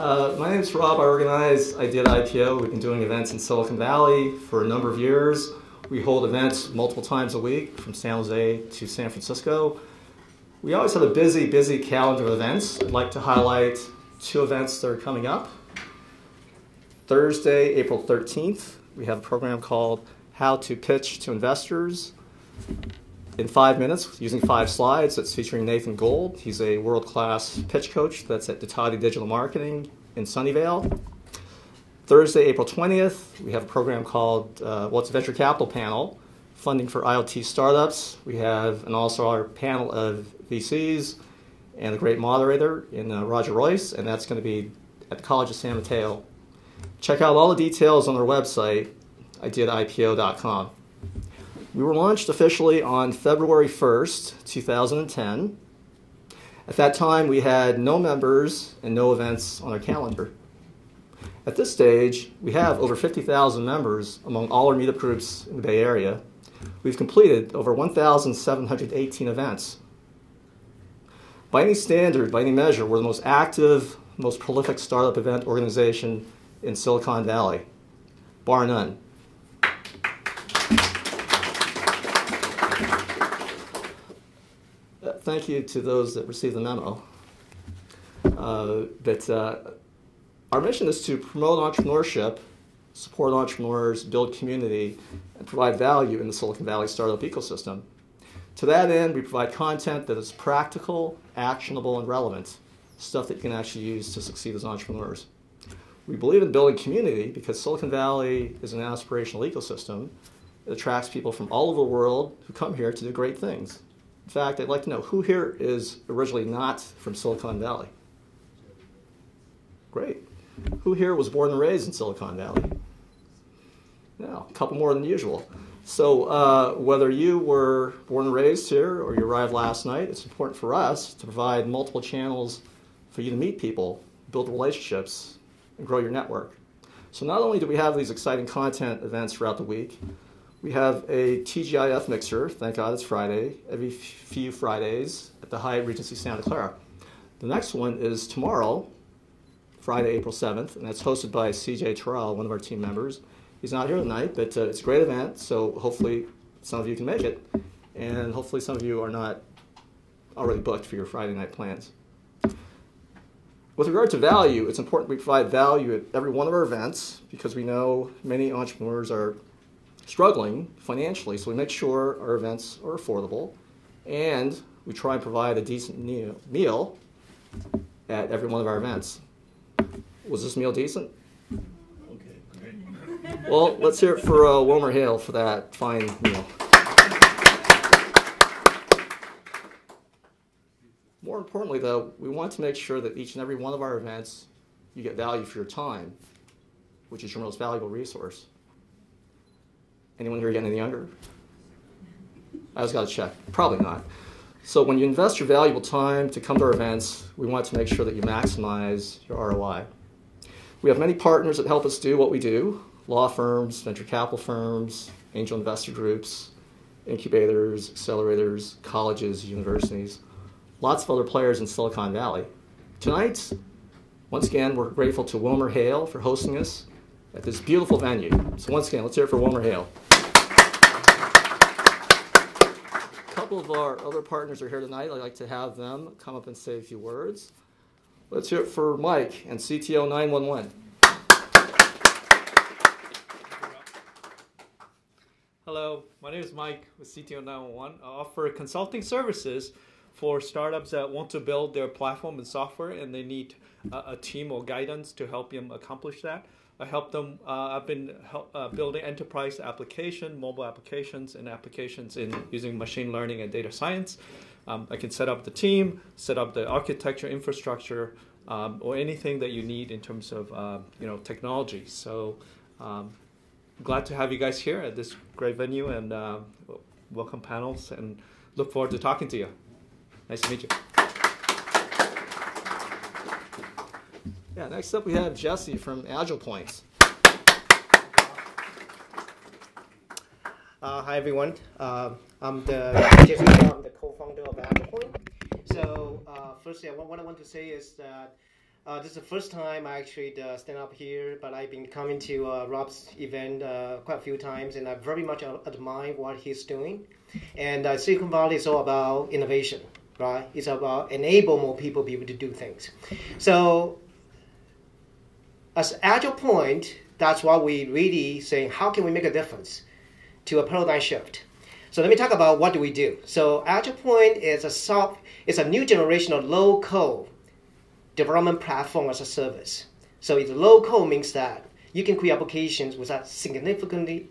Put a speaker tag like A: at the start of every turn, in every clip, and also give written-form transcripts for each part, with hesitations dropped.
A: My name's Rob. I did IPO. We've been doing events in Silicon Valley for a number of years. We hold events multiple times a week from San Jose to San Francisco. We always have a busy calendar of events. I'd like to highlight two events that are coming up. Thursday, April 13th, we have a program called How to Pitch to Investors in 5 minutes using 5 slides. That's featuring Nathan Gold. He's a world-class pitch coach that's at Duttati Digital Marketing in Sunnyvale. Thursday, April 20th, we have a program called, it's a venture capital panel, funding for IoT startups. We have an all-star panel of VCs and a great moderator in Roger Royce, and that's going to be at the College of San Mateo. Check out all the details on our website, ididIPO.com. We were launched officially on February 1st, 2010. At that time, we had no members and no events on our calendar. At this stage, we have over 50,000 members among all our meetup groups in the Bay Area. We've completed over 1,718 events. By any standard, by any measure, we're the most active, most prolific startup event organization in Silicon Valley, bar none. Thank you to those that received the memo. Our mission is to promote entrepreneurship, support entrepreneurs, build community, and provide value in the Silicon Valley startup ecosystem. To that end, we provide content that is practical, actionable, and relevant, stuff that you can actually use to succeed as entrepreneurs. We believe in building community because Silicon Valley is an aspirational ecosystem. It attracts people from all over the world who come here to do great things. In fact, I'd like to know who here is originally not from Silicon Valley? Great. Who here was born and raised in Silicon Valley? No, a couple more than usual. So whether you were born and raised here or you arrived last night, it's important for us to provide multiple channels for you to meet people, build relationships, and grow your network. So not only do we have these exciting content events throughout the week, we have a TGIF mixer, thank God it's Friday, every few Fridays at the Hyatt Regency Santa Clara. The next one is tomorrow, Friday, April 7th, and that's hosted by CJ Terrell, one of our team members. He's not here tonight, but it's a great event, so hopefully some of you can make it, and hopefully some of you are not already booked for your Friday night plans. With regard to value, it's important we provide value at every one of our events because we know many entrepreneurs are struggling financially, so we make sure our events are affordable, and we try and provide a decent meal at every one of our events. Was this meal decent?
B: Okay, great.
A: Well, let's hear it for Wilmer Hale for that fine meal. More importantly, though, we want to make sure that each and every one of our events, you get value for your time, which is your most valuable resource. Anyone here getting any younger? I just got to check. Probably not. So when you invest your valuable time to come to our events, we want to make sure that you maximize your ROI. We have many partners that help us do what we do: law firms, venture capital firms, angel investor groups, incubators, accelerators, colleges, universities, lots of other players in Silicon Valley. Tonight, once again, we're grateful to Wilmer Hale for hosting us at this beautiful venue. So once again, let's hear it for Wilmer Hale. A couple of our other partners are here tonight. I'd like to have them come up and say a few words. Let's hear it for Mike and CTO 911.
C: Hello, my name is Mike with CTO 911. I offer consulting services for startups that want to build their platform and software, and they need a team or guidance to help them accomplish that. I help them. I've been building enterprise application, mobile applications, and applications in using machine learning and data science. I can set up the team, set up the architecture, infrastructure, or anything that you need in terms of technology. So glad to have you guys here at this great venue, and welcome panels, and look forward to talking to you. Nice to meet you.
A: Yeah, next up we have Jesse from Agile Points.
D: Hi everyone. I'm Jesse. I'm the co-founder of Agile Point. So firstly, what I want to say is that This is the first time I actually stand up here, but I've been coming to Rob's event quite a few times, and I very much admire what he's doing. And Silicon Valley is all about innovation, right? It's about enable more people be able to do things. So as Agile Point, that's what we really saying, how can we make a difference to a paradigm shift? So let me talk about what do we do. So Agile Point is a new generation of low-code development platform as a service. So it's low code means that you can create applications with a significantly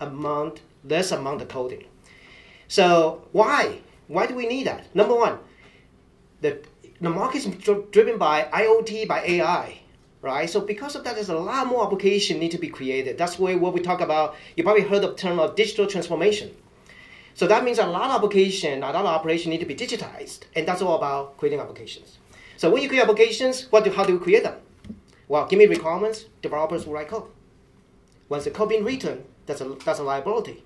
D: less amount of coding. So why? Why do we need that? Number one, the market is driven by IoT, by AI, right? So because of that, there's a lot more application need to be created. That's where what we talk about. You probably heard the term of digital transformation. So that means a lot of application, a lot of operation need to be digitized, and that's all about creating applications. So when you create applications, how do we create them? Well, give me requirements, developers will write code. Once the code being written, that's a liability.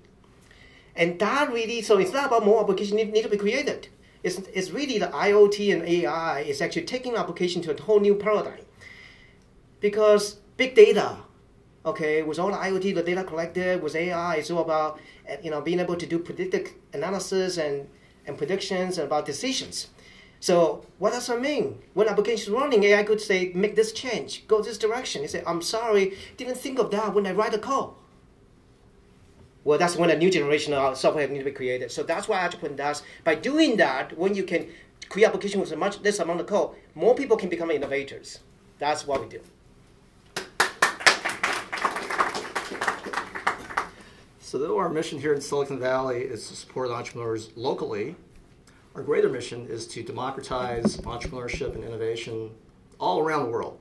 D: And that really, so it's not about more applications need to be created. It's really the IoT and AI is actually taking application to a whole new paradigm. Because big data, okay, with all the IoT, the data collected, with AI, it's all about being able to do predictive analysis and predictions about decisions. So what does that mean? When application is running, AI could say, make this change, go this direction. You say, I'm sorry, didn't think of that when I write the code. Well, that's when a new generation of software needs to be created. So that's what Agile Point does. By doing that, when you can create application with a much less amount of code, more people can become innovators. That's what we do.
A: So though our mission here in Silicon Valley is to support entrepreneurs locally, our greater mission is to democratize entrepreneurship and innovation all around the world.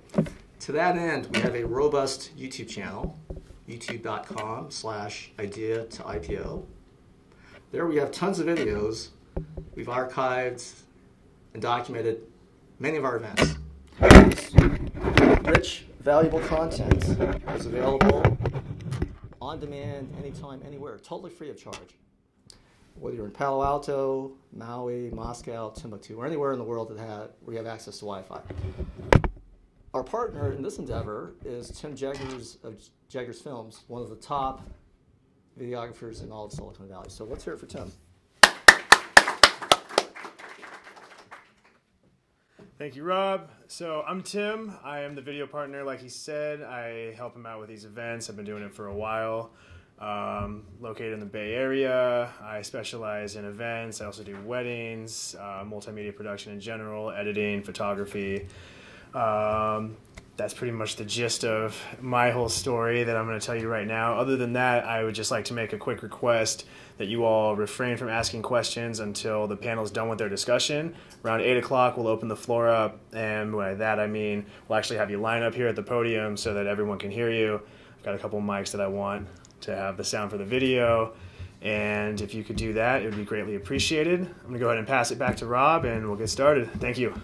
A: To that end, we have a robust YouTube channel, youtube.com/idea to IPO. There we have tons of videos. We've archived and documented many of our events. Rich, valuable content is available on demand, anytime, anywhere, totally free of charge. Whether you're in Palo Alto, Maui, Moscow, Timbuktu, or anywhere in the world where you have access to Wi-Fi. Our partner in this endeavor is Tim Jeggers of Jeggers Films, one of the top videographers in all of Silicon Valley. So let's hear it for Tim.
E: Thank you, Rob. So I'm Tim. I am the video partner, like he said. I help him out with these events. I've been doing it for a while. Located in the Bay Area. I specialize in events. I also do weddings, multimedia production in general, editing, photography. That's pretty much the gist of my whole story that I'm going to tell you right now. Other than that, I would just like to make a quick request that you all refrain from asking questions until the panel is done with their discussion. Around 8 o'clock, we'll open the floor up, and by that I mean we'll actually have you line up here at the podium so that everyone can hear you. I've got a couple of mics that I want to have the sound for the video, and if you could do that, it would be greatly appreciated. I'm going to go ahead and pass it back to Rob, and we'll get started. Thank you.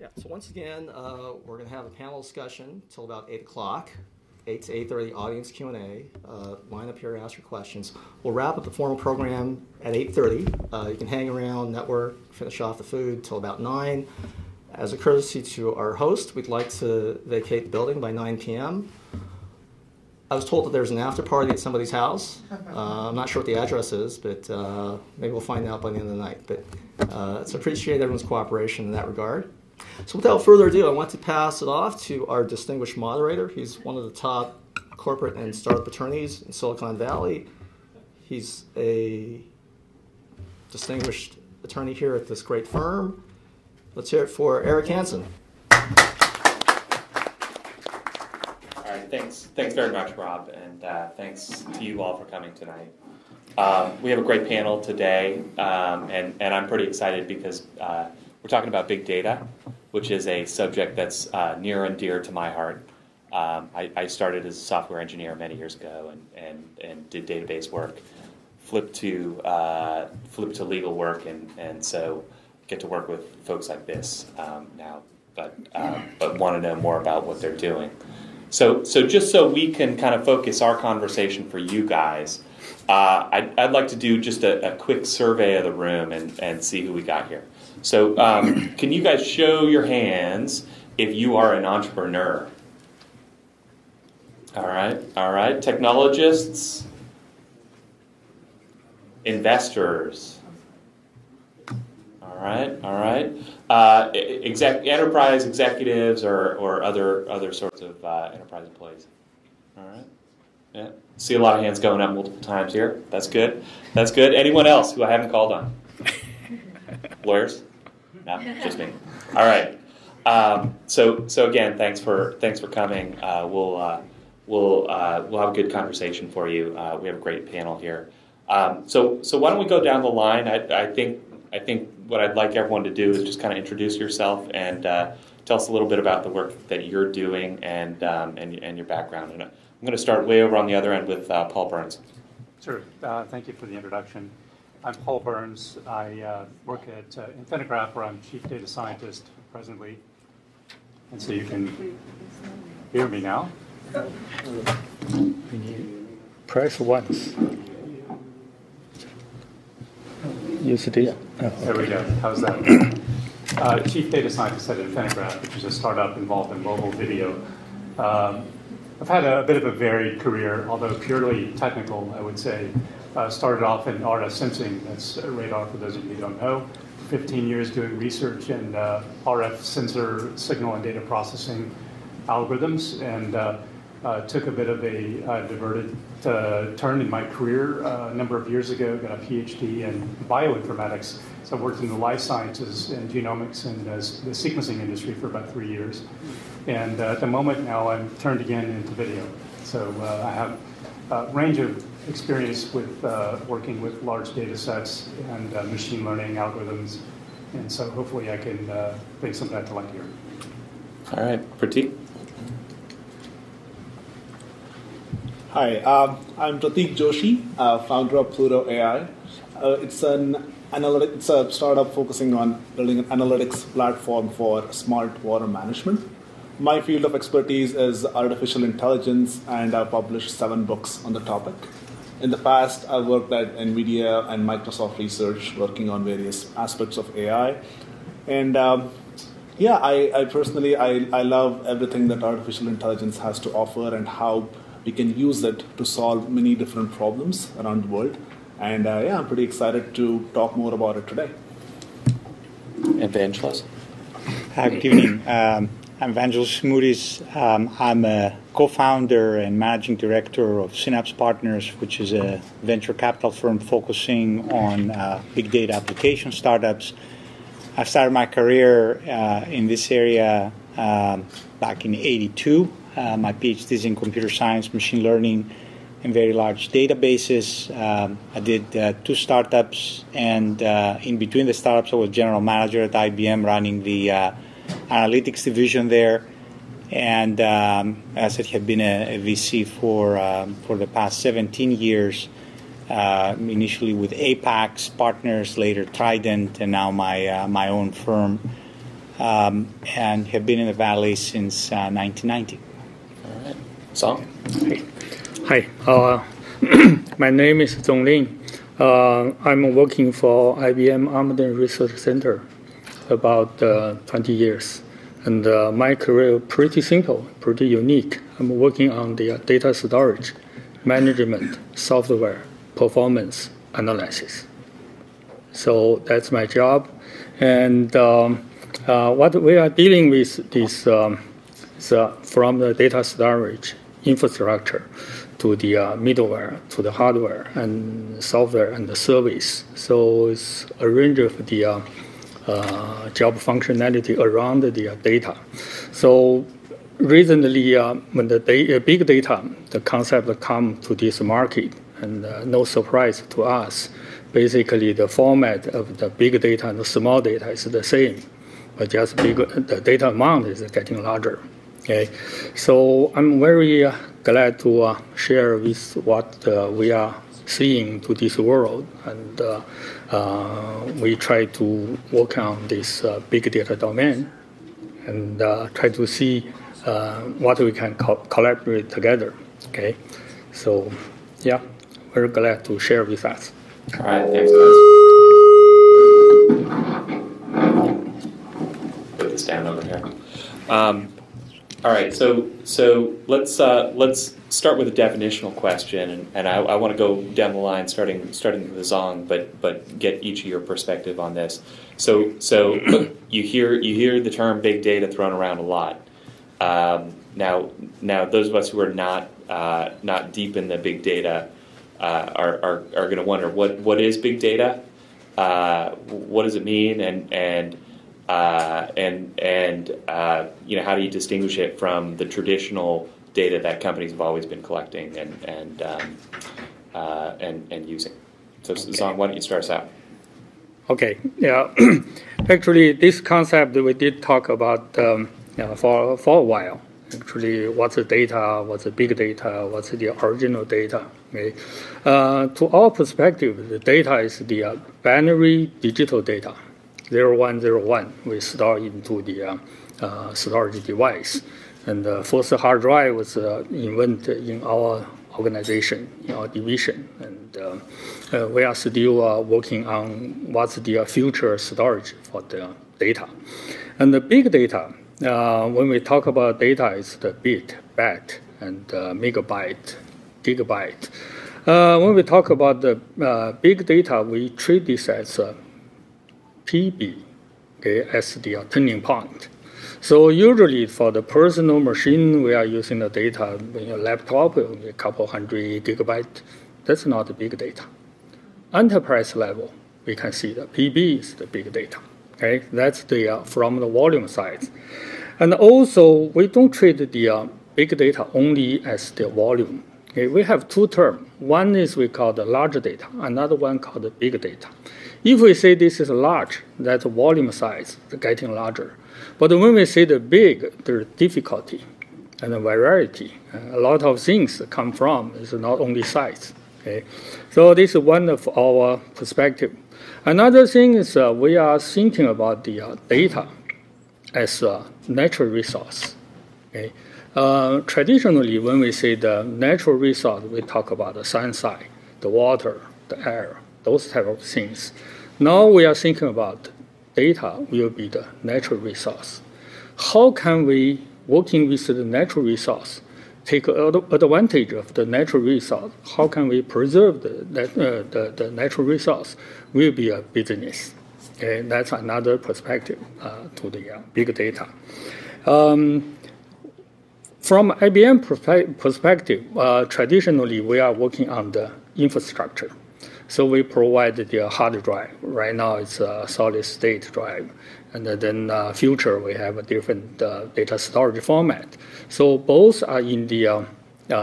A: Yeah, so once again, we're going to have a panel discussion until about 8 o'clock. 8 to 8:30, audience Q&A. Line up here and ask your questions. We'll wrap up the formal program at 8:30. You can hang around, network, finish off the food till about 9. As a courtesy to our host, we'd like to vacate the building by 9 p.m. I was told that there's an after party at somebody's house. I'm not sure what the address is, but maybe we'll find out by the end of the night. But so appreciate everyone's cooperation in that regard. So without further ado, I want to pass it off to our distinguished moderator. He's one of the top corporate and startup attorneys in Silicon Valley. He's a distinguished attorney here at this great firm. Let's hear it for Eric Hansen.
F: All right, thanks very much, Rob, and thanks to you all for coming tonight. We have a great panel today, and I'm pretty excited because we're talking about big data, which is a subject that's near and dear to my heart. I started as a software engineer many years ago and did database work, flipped to legal work, and so get to work with folks like this now, but want to know more about what they're doing. So just so we can kind of focus our conversation for you guys, I'd like to do just a quick survey of the room and see who we got here. So can you guys show your hands if you are an entrepreneur? All right. Technologists, investors. All right. Enterprise executives or other sorts of enterprise employees. All right. Yeah. See a lot of hands going up multiple times here. That's good. Anyone else who I haven't called on? Lawyers? No, just me. All right. So again, thanks for coming. We'll have a good conversation for you. We have a great panel here. So why don't we go down the line? I think what I'd like everyone to do is just kind of introduce yourself and tell us a little bit about the work that you're doing and your background. And I'm going to start way over on the other end with Paul Burns.
G: Sure. Thank you for the introduction. I'm Paul Burns. I work at Infinigraph, where I'm chief data scientist presently. And so you can hear me now. Press once. Use it. Yeah. Oh, there we go. How's that? Chief data scientist at Infinigraph, which is a startup involved in mobile video. I've had a bit of a varied career, although purely technical, I would say. Started off in RF sensing, that's radar for those of you who don't know. 15 years doing research in RF sensor signal and data processing algorithms, and took a bit of a diverted turn in my career a number of years ago. Got a PhD in bioinformatics. So I worked in the life sciences and genomics and the sequencing industry for about 3 years. And at the moment now, I'm turned again into video. So I have a range of experience with working with large data sets and machine learning algorithms. And so hopefully I can bring some of that to light here.
F: All right, Pratik.
H: Hi, I'm Pratik Joshi, founder of Pluto AI. It's a startup focusing on building an analytics platform for smart water management. My field of expertise is artificial intelligence, and I've published 7 books on the topic. In the past, I've worked at NVIDIA and Microsoft Research, working on various aspects of AI. And I personally love everything that artificial intelligence has to offer and how we can use it to solve many different problems around the world. And I'm pretty excited to talk more about it today.
F: And Vangelis.
I: Hi, good evening. I'm Vangelis Moody's. I'm a co-founder and managing director of Synapse Partners, which is a venture capital firm focusing on big data application startups. I started my career in this area back in '82. My PhD is in computer science, machine learning, and very large databases. I did 2 startups, and in between the startups, I was general manager at IBM, running the analytics division there. And as I have been a VC for the past 17 years, initially with Apex Partners, later Trident, and now my own firm, and have been in the Valley since 1990.
F: All right. Song?
G: Hi, my name is Zhong Lin. I'm working for IBM Almaden Research Center about 20 years. And my career pretty simple, pretty unique. I'm working on the data storage, management, software, performance analysis. So that's my job. And what we are dealing with is from the data storage infrastructure to the middleware, to the hardware and software and the service. So it's a range of the job functionality around the data. So recently, when the big data, the concept come to this market, and no surprise to us, basically the format of the big data and the small data is the same, but just the data amount is getting larger. Okay, so I'm very glad to share with what we are seeing to this world, and we try to work on this big data domain and try to see what we can collaborate together. Okay, so yeah, very glad to share with us.
F: All right, thanks, guys. Put this down over here. All right, so let's start with a definitional question, and I want to go down the line, starting with Zong, but get each of your perspective on this. So you hear the term big data thrown around a lot. Now those of us who are not deep in the big data are going to wonder what is big data, what does it mean, and how do you distinguish it from the traditional data that companies have always been collecting and using? So, Zong, why don't you start us out?
G: Okay. Yeah. Actually, this concept we did talk about for a while. Actually, what's the data? What's the big data? What's the original data? Okay. To our perspective, the data is the binary digital data. 0101 we store into the storage device. And the first hard drive was invented in our organization, in our division. And we are still working on what's the future storage for the data. And the big data, when we talk about data, it's the bit, byte, and megabyte, gigabyte. When we talk about the big data, we treat this as PB, okay, as the turning point. So usually for the personal machine, we are using the data in a laptop, a couple hundred gigabytes. That's not the big data. Enterprise level, we can see the PB is the big data. Okay, that's the from the volume side. And also, we don't treat the big data only as the volume. Okay, we have two terms. One is we call the large data, another one called the big data. If we say this is large, that's volume size getting larger. But when we say the big, there's difficulty and the variety. A lot of things come from, it's not only size. Okay? So this is one of our perspective. Another thing is we are thinking about the data as a natural resource. Okay? Traditionally, when we say the natural resource, we talk about the sunshine, the water, the air, those type of things. Now we are thinking about data will be the natural resource. How can we, working with the natural resource, take advantage of the natural resource? How can we preserve the natural resource? Will be a business. Okay, that's another perspective to the big data. From IBM perspective, traditionally we are working on the infrastructure. So we provide the hard drive. Right now it's a solid state drive. And then future we have a different data storage format. So both are in the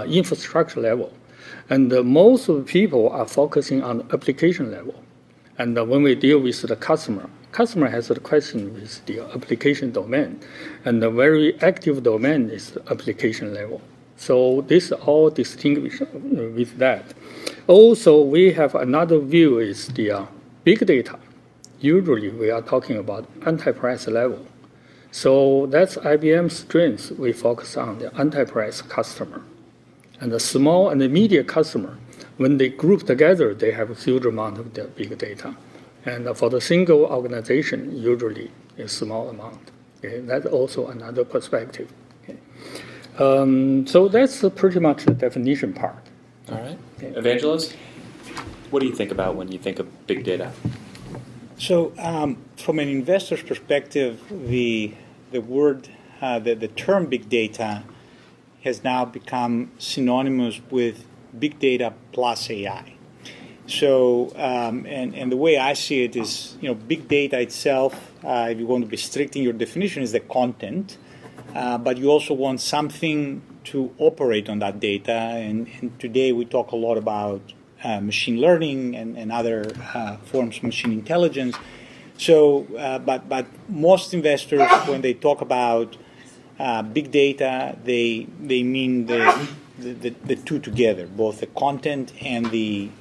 G: infrastructure level. And most of the people are focusing on application level. And when we deal with the customer has a question with the application domain. And the very active domain is the application level. So this all distinguished with that. Also, we have another view is the big data. Usually, we are talking about enterprise level. So that's IBM's strength. We focus on the enterprise customer. And the small and the medium customer, when they group together, they have a huge amount of the big data. And for the single organization, usually a small amount. Okay? That's also another perspective. Okay? So that's pretty much the definition part.
F: All right. Okay. Vangelis, what do you think about when you think of big data?
I: So from an investor's perspective, the word, the term big data has now become synonymous with big data plus AI. So, and the way I see it is, big data itself, if you want to be strict in your definition, is the content, but you also want something to operate on that data. And today we talk a lot about machine learning and other forms of machine intelligence. So, but most investors, when they talk about big data, they mean the two together, both the content and the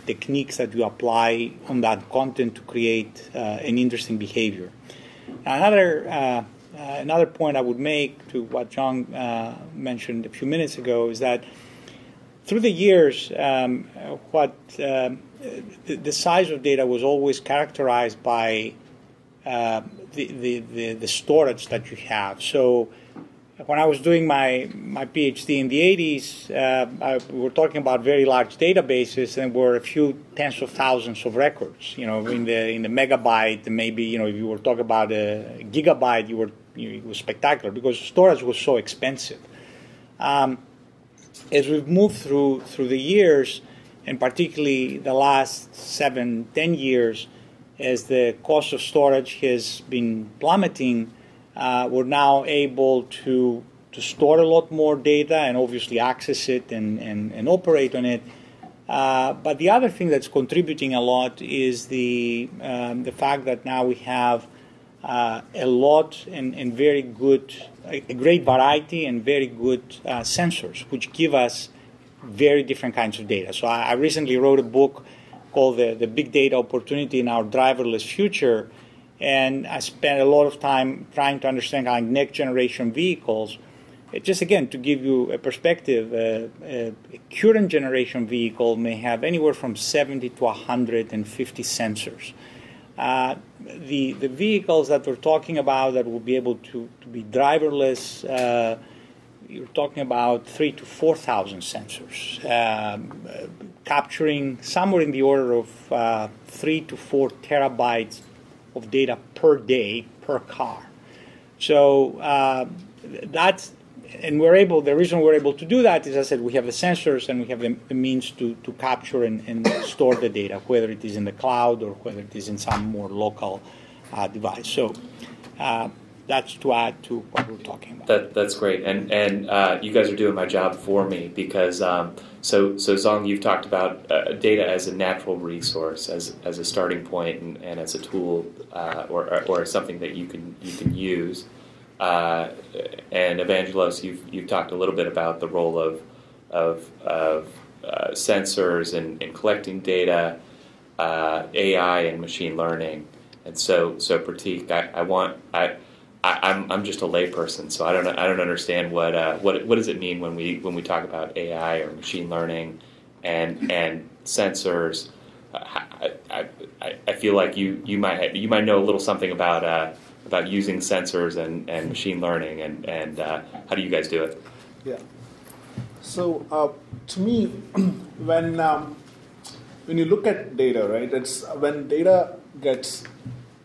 I: techniques that you apply on that content to create an interesting behavior. Another point I would make to what John mentioned a few minutes ago is that through the years, the size of data was always characterized by the storage that you have. So when I was doing my PhD in the 80s, we were talking about very large databases, and were a few tens of thousands of records. You know, in the megabyte, maybe, you know, if you were talking about a gigabyte, it was spectacular because storage was so expensive. As we've moved through the years, and particularly the last 7-10 years, as the cost of storage has been plummeting, we're now able to store a lot more data and obviously access it and operate on it. But the other thing that's contributing a lot is the fact that now we have a lot and very good, a great variety and very good sensors, which give us very different kinds of data. So I recently wrote a book called the Big Data Opportunity in Our Driverless Future, and I spent a lot of time trying to understand how next generation vehicles, just again to give you a perspective, a current generation vehicle may have anywhere from 70 to 150 sensors. The vehicles that we're talking about that will be able to be driverless, you're talking about 3,000 to 4,000 sensors, capturing somewhere in the order of 3 to 4 terabytes of data per day per car. So that's, and the reason we're able to do that is, as I said, we have the sensors and we have the means to capture and store the data, whether it is in the cloud or whether it is in some more local device. So that's to add to what we're talking about.
F: That's great, and you guys are doing my job for me because so Zong, you've talked about data as a natural resource, as a starting point and as a tool or something that you can use. And Vangelis, you've talked a little bit about the role of sensors and collecting data, AI and machine learning, and so Pratik, I'm just a layperson, so I don't understand what does it mean when we talk about AI or machine learning and sensors. I feel like you might know a little something about using sensors and machine learning and how do you guys do it?
H: Yeah. So to me, when you look at data, right? It's when data gets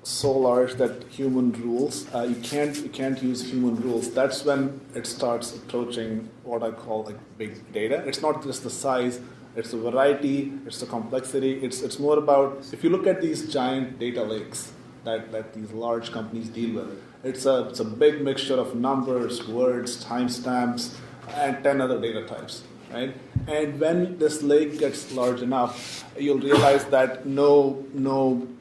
H: so large that human rules, you can't use human rules. That's when it starts approaching what I call like big data. It's not just the size, it's the variety, it's the complexity. It's more about, if you look at these giant data lakes that these large companies deal with, it's a big mixture of numbers, words, timestamps, and 10 other data types. Right? And when this lake gets large enough, you'll realize that no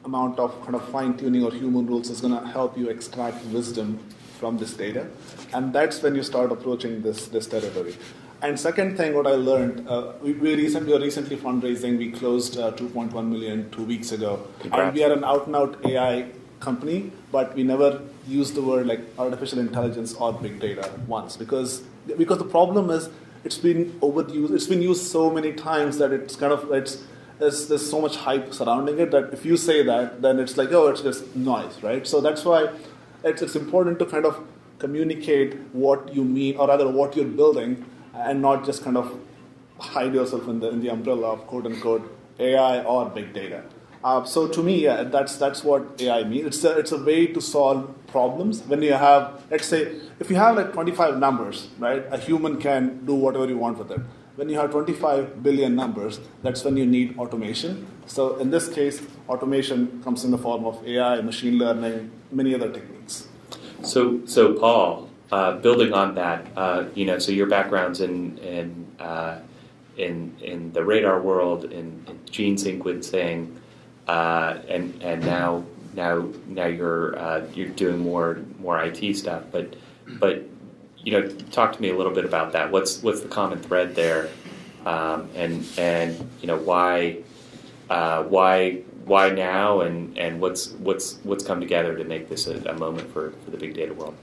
H: amount of kind of fine-tuning or human rules is going to help you extract wisdom from this data. And that's when you start approaching this territory. And second thing, what I learned, we were recently fundraising. We closed 2.1 million 2 weeks ago.
F: Congrats.
H: And we are an out-and-out AI company, but we never used the word like artificial intelligence or big data once because the problem is, it's been overused. It's been used so many times that it's kind of there's so much hype surrounding it that if you say that, then it's like, oh, it's just noise, right? So that's why it's important to kind of communicate what you mean, or rather what you're building, and not just kind of hide yourself in the umbrella of quote unquote AI or big data. So to me, yeah, that's what AI means. It's a way to solve problems. When you have, let's say, if you have like 25 numbers, right, a human can do whatever you want with it. When you have 25 billion numbers, that's when you need automation. So in this case, automation comes in the form of AI, machine learning, many other techniques.
F: So Paul, building on that, so your background's in the radar world, in gene sequencing. And now you're doing more IT stuff, but talk to me a little bit about that. What's the common thread there, and why now, and what's come together to make this a moment for the big data world?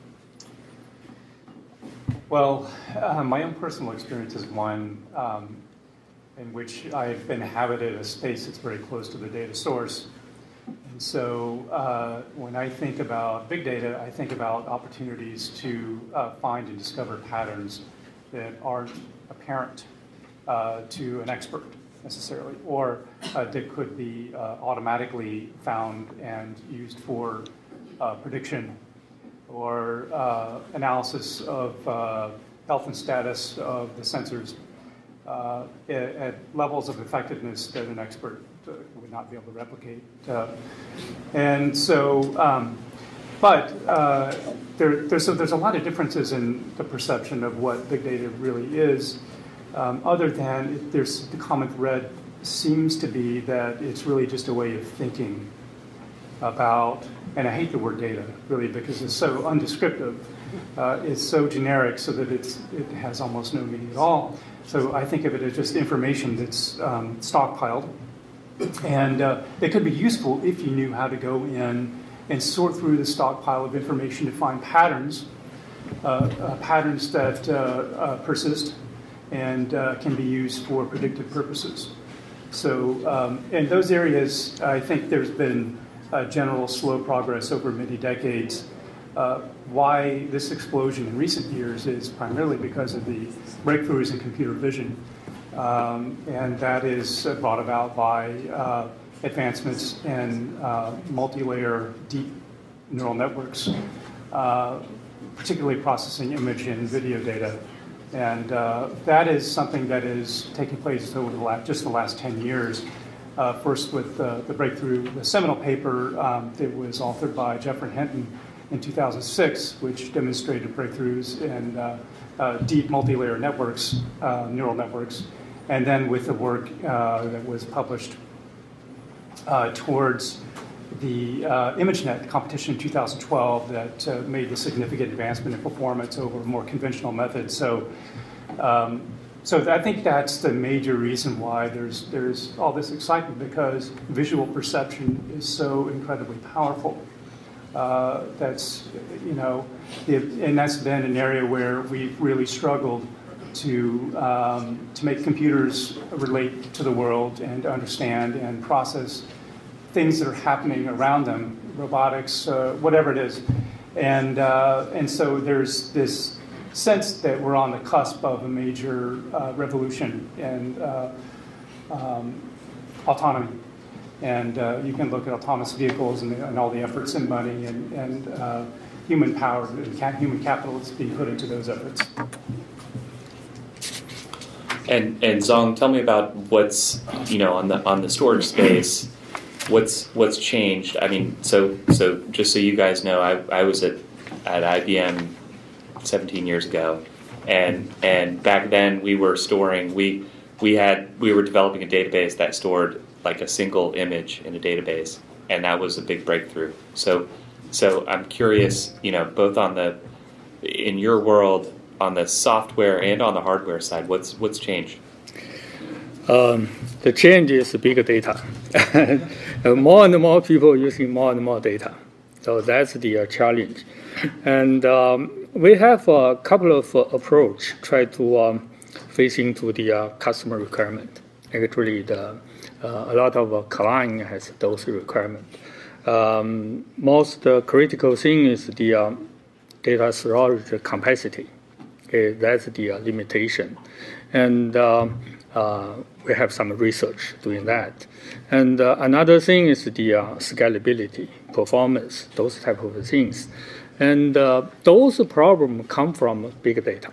J: Well, my own personal experience is one.
G: in which I've inhabited a space that's very close to the data source. And so when I think about big data, I think about opportunities to find and discover patterns that aren't apparent to an expert necessarily, or that could be automatically found and used for prediction or analysis of health and status of the sensors at levels of effectiveness that an expert would not be able to replicate. And so, there's a lot of differences in the perception of what big data really is, other than there's the common thread seems to be that it's really just a way of thinking about, and I hate the word data really because it's so undescriptive, it's so generic so that it has almost no meaning at all. So I think of it as just information that's stockpiled, and it could be useful if you knew how to go in and sort through the stockpile of information to find patterns, patterns that persist and can be used for predictive purposes. So in those areas, I think there's been general slow progress over many decades. Why this explosion in recent years is primarily because of the breakthroughs in computer vision, and that is brought about by advancements in multi-layer deep neural networks, particularly processing image and video data. And that is something that is taking place over just the last 10 years. First with the breakthrough, the seminal paper that was authored by Jeffrey Hinton in 2006, which demonstrated breakthroughs in deep multi-layer networks, neural networks, and then with the work that was published towards the ImageNet competition in 2012 that made a significant advancement in performance over more conventional methods. So I think that's the major reason why there's all this excitement, because visual perception is so incredibly powerful. That's and that's been an area where we've really struggled to make computers relate to the world and understand and process things that are happening around them, robotics, whatever it is, and so there's this sense that we're on the cusp of a major revolution in autonomy. And you can look at autonomous vehicles and all the efforts and money and human power and human capital that's being put into those efforts.
F: And Zong, tell me about what's on the storage space. What's changed? I mean, so just so you guys know, I was at IBM 17 years ago, and back then we were storing we were developing a database that stored like a single image in a database, and that was a big breakthrough. So I'm curious, both in your world, on the software and on the hardware side, what's changed?
G: The change is big data. More and more people using more and more data. So that's the challenge. And we have a couple of approach try to face into the customer requirement. Actually, a lot of client has those requirements. Most critical thing is the data storage capacity. Okay, that's the limitation. And we have some research doing that. And another thing is the scalability, performance, those type of things. And those problems come from big data.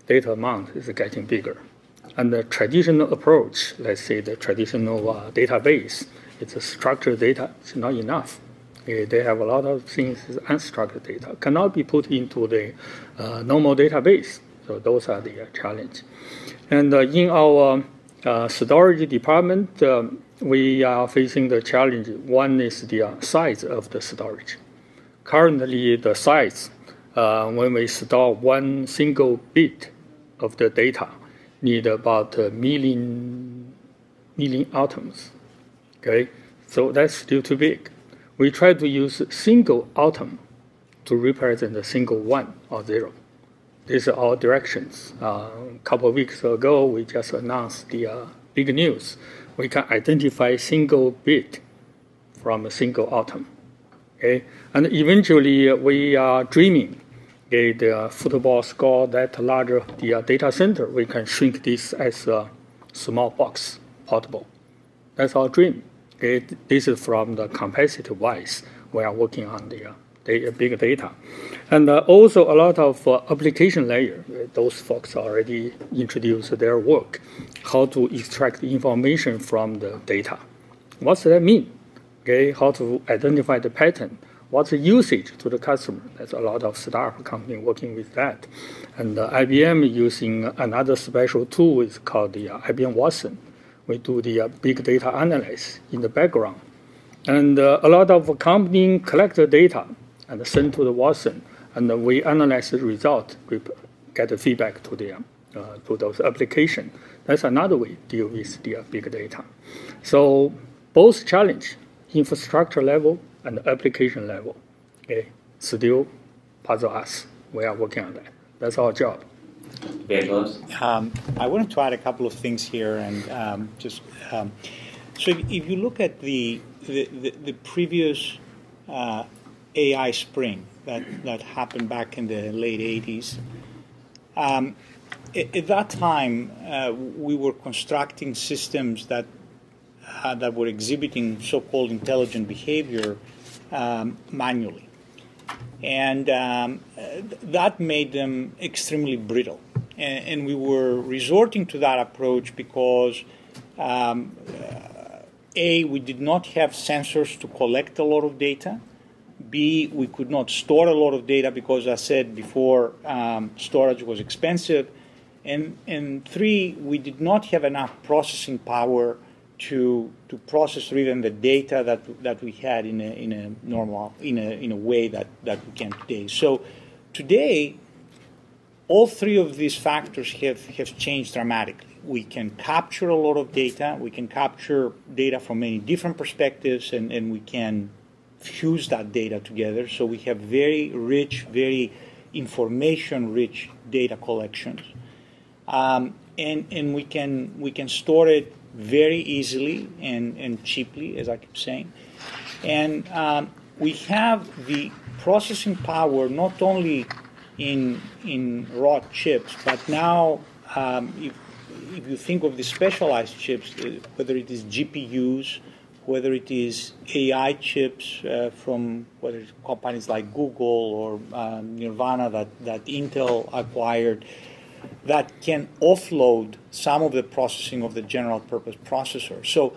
G: Data amount is getting bigger. And the traditional approach, let's say the traditional database, it's a structured data, it's not enough. They have a lot of things, unstructured data, cannot be put into the normal database. So those are the challenge. And in our storage department, we are facing the challenge. One is the size of the storage. Currently, the size, when we store one single bit of the data, need about a million atoms. Okay, so that's still too big. We try to use single atom to represent a single one or zero. These are our directions. A couple of weeks ago, we just announced the big news, we can identify single bit from a single atom. Okay? And eventually we are dreaming, okay, the football score that larger the data center, we can shrink this as a small box, portable. That's our dream. Okay? This is from the capacity-wise. We are working on the big data. And also a lot of application layer. Those folks already introduced their work, how to extract information from the data. What's that mean? Okay, how to identify the pattern. What's the usage to the customer? There's a lot of startup company working with that. And IBM using another special tool is called the IBM Watson. We do the big data analysis in the background. And a lot of companies collect the data and send to the Watson. And we analyze the result, we get the feedback to those applications. That's another way to deal with the big data. So both challenge, infrastructure level and application level, okay, still puzzle us. We are working on that. That's our job.
F: Vangelis?
I: I wanted to add a couple of things here, and so if you look at the previous AI spring that happened back in the late 80s, at that time we were constructing systems that were exhibiting so-called intelligent behavior manually. And that made them extremely brittle. And we were resorting to that approach because, A, we did not have sensors to collect a lot of data. B, we could not store a lot of data because, as I said before, storage was expensive. And three, we did not have enough processing power to process even the data that we had in a way that we can today. So today, all three of these factors have changed dramatically. We can capture a lot of data. We can capture data from many different perspectives, and we can fuse that data together. So we have very rich, very information-rich data collections, and we can store it very easily and cheaply, as I keep saying. And we have the processing power not only in raw chips, but now if you think of the specialized chips, whether it is GPUs, whether it is AI chips from whether it's companies like Google or Nirvana that Intel acquired, that can offload some of the processing of the general purpose processor. So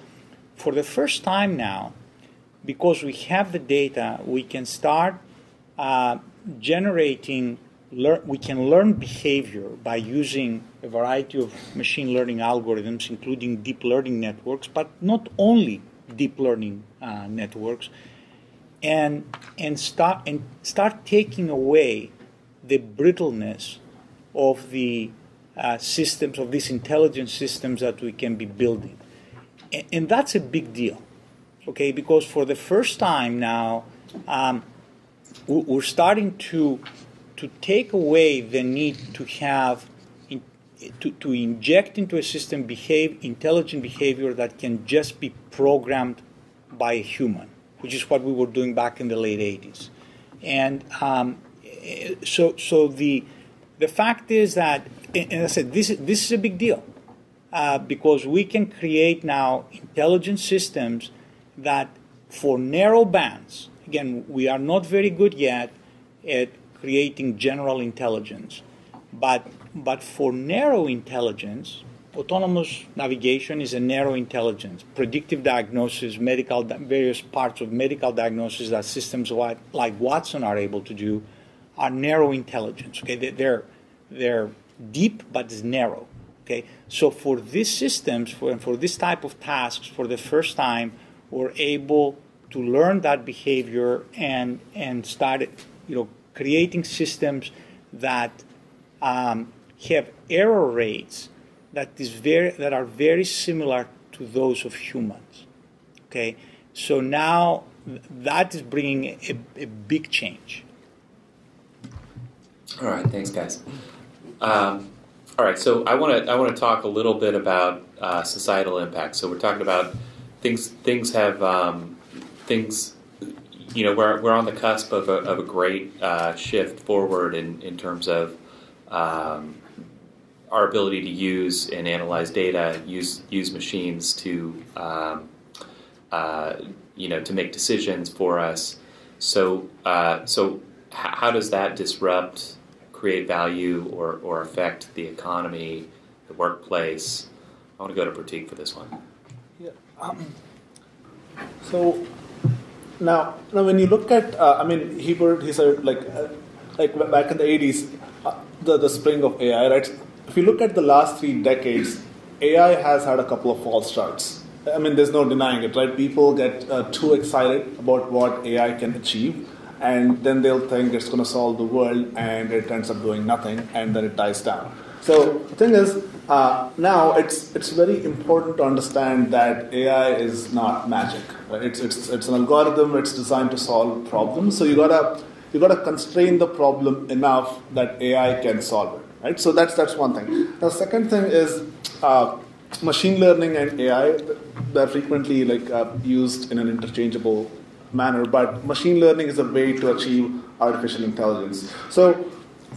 I: for the first time now, because we have the data, we can start we can learn behavior by using a variety of machine learning algorithms, including deep learning networks, but not only deep learning networks, and start taking away the brittleness of the systems, of these intelligent systems that we can be building. And that's a big deal, okay? Because for the first time now, we're starting to take away the need to have to inject into a system intelligent behavior that can just be programmed by a human, which is what we were doing back in the late 80s. And so the fact is that, and I said, this is a big deal because we can create now intelligent systems that for narrow bands, again, we are not very good yet at creating general intelligence, but for narrow intelligence, autonomous navigation is a narrow intelligence. Predictive diagnosis, various parts of medical diagnosis that systems like Watson are able to do are narrow intelligence. Okay, they're deep but it's narrow. Okay, so for these systems, for this type of tasks, for the first time, we're able to learn that behavior and start, creating systems that have error rates that are very similar to those of humans. Okay, so now that is bringing a big change.
F: All right, thanks, guys. All right, so I want to talk a little bit about societal impact. So we're talking about things have things. You know, we're on the cusp of a great shift forward in terms of our ability to use and analyze data, use machines to to make decisions for us. So how does that disrupt, create value, or affect the economy, the workplace? I want to go to Pratik for this one.
H: Yeah. So now when you look at, he said like back in the 80s, the spring of AI, right? If you look at the last 3 decades, AI has had a couple of false starts. I mean, there's no denying it, right? People get too excited about what AI can achieve, and then they'll think it's going to solve the world, and it ends up doing nothing, and then it dies down. So the thing is, now it's very important to understand that AI is not magic. Right? It's an algorithm. It's designed to solve problems. So you gotta constrain the problem enough that AI can solve it. Right? So that's one thing. The second thing is machine learning and AI. They're frequently used in an interchangeable manner, but machine learning is a way to achieve artificial intelligence. So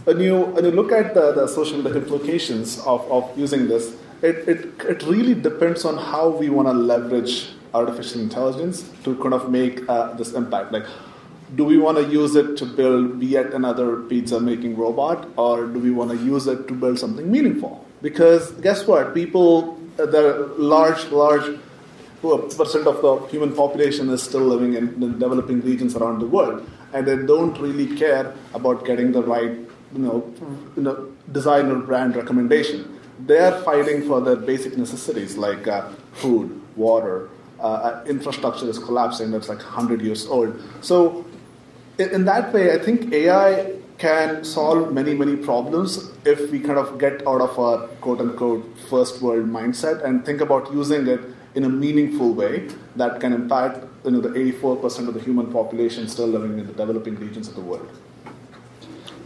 H: when you look at the social implications of using this, it really depends on how we want to leverage artificial intelligence to kind of make this impact. Like, do we want to use it to build yet another pizza-making robot, or do we want to use it to build something meaningful? Because guess what? The large percent of the human population is still living in the developing regions around the world, and they don't really care about getting the right, design or brand recommendation. They are fighting for their basic necessities like food, water, infrastructure is collapsing. That's like 100 years old. So in that way, I think AI can solve many, many problems if we kind of get out of our quote-unquote first world mindset and think about using it in a meaningful way that can impact the 84% of the human population still living in the developing regions of the world.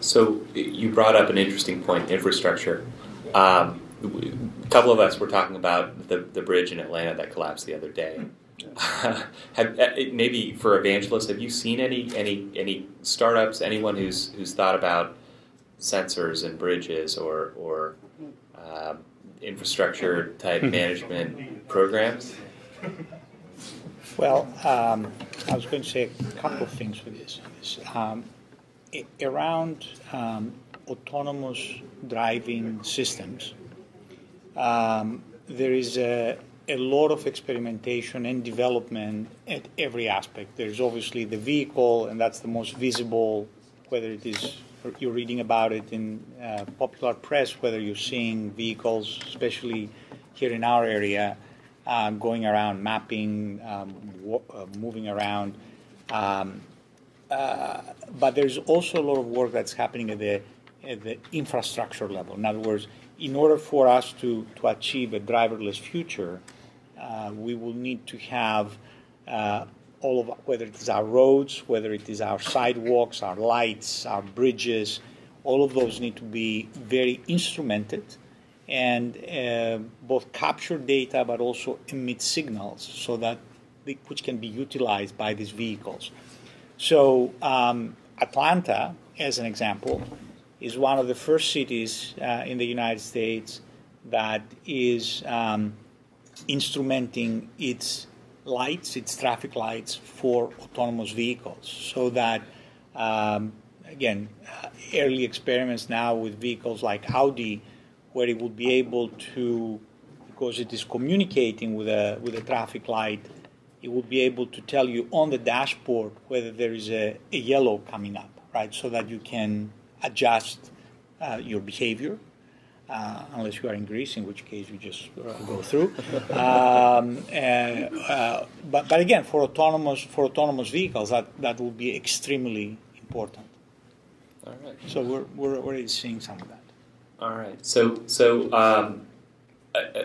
F: So you brought up an interesting point, infrastructure. A couple of us were talking about the bridge in Atlanta that collapsed the other day. Maybe for Vangelis, have you seen any startups, anyone who's thought about sensors and bridges or infrastructure type management programs?
I: Well, I was going to say a couple of things with this. Around autonomous driving systems, there is a lot of experimentation and development at every aspect. There's obviously the vehicle, and that's the most visible, whether it is you're reading about it in popular press, whether you're seeing vehicles, especially here in our area, going around, mapping, moving around. But there's also a lot of work that's happening at the infrastructure level. In other words, in order for us to achieve a driverless future, we will need to have all of, whether it is our roads, whether it is our sidewalks, our lights, our bridges, all of those need to be very instrumented and both capture data but also emit signals so that which can be utilized by these vehicles. So Atlanta, as an example, is one of the first cities in the United States that is instrumenting its lights, its traffic lights for autonomous vehicles. So that, again, early experiments now with vehicles like Audi, where it will be able to, because it is communicating with a traffic light, it will be able to tell you on the dashboard whether there is a yellow coming up, right? So that you can adjust your behavior, unless you are in Greece, in which case you just go through. But again, for autonomous vehicles, that will be extremely important.
F: All right.
I: So we're already seeing some of that.
F: All right. So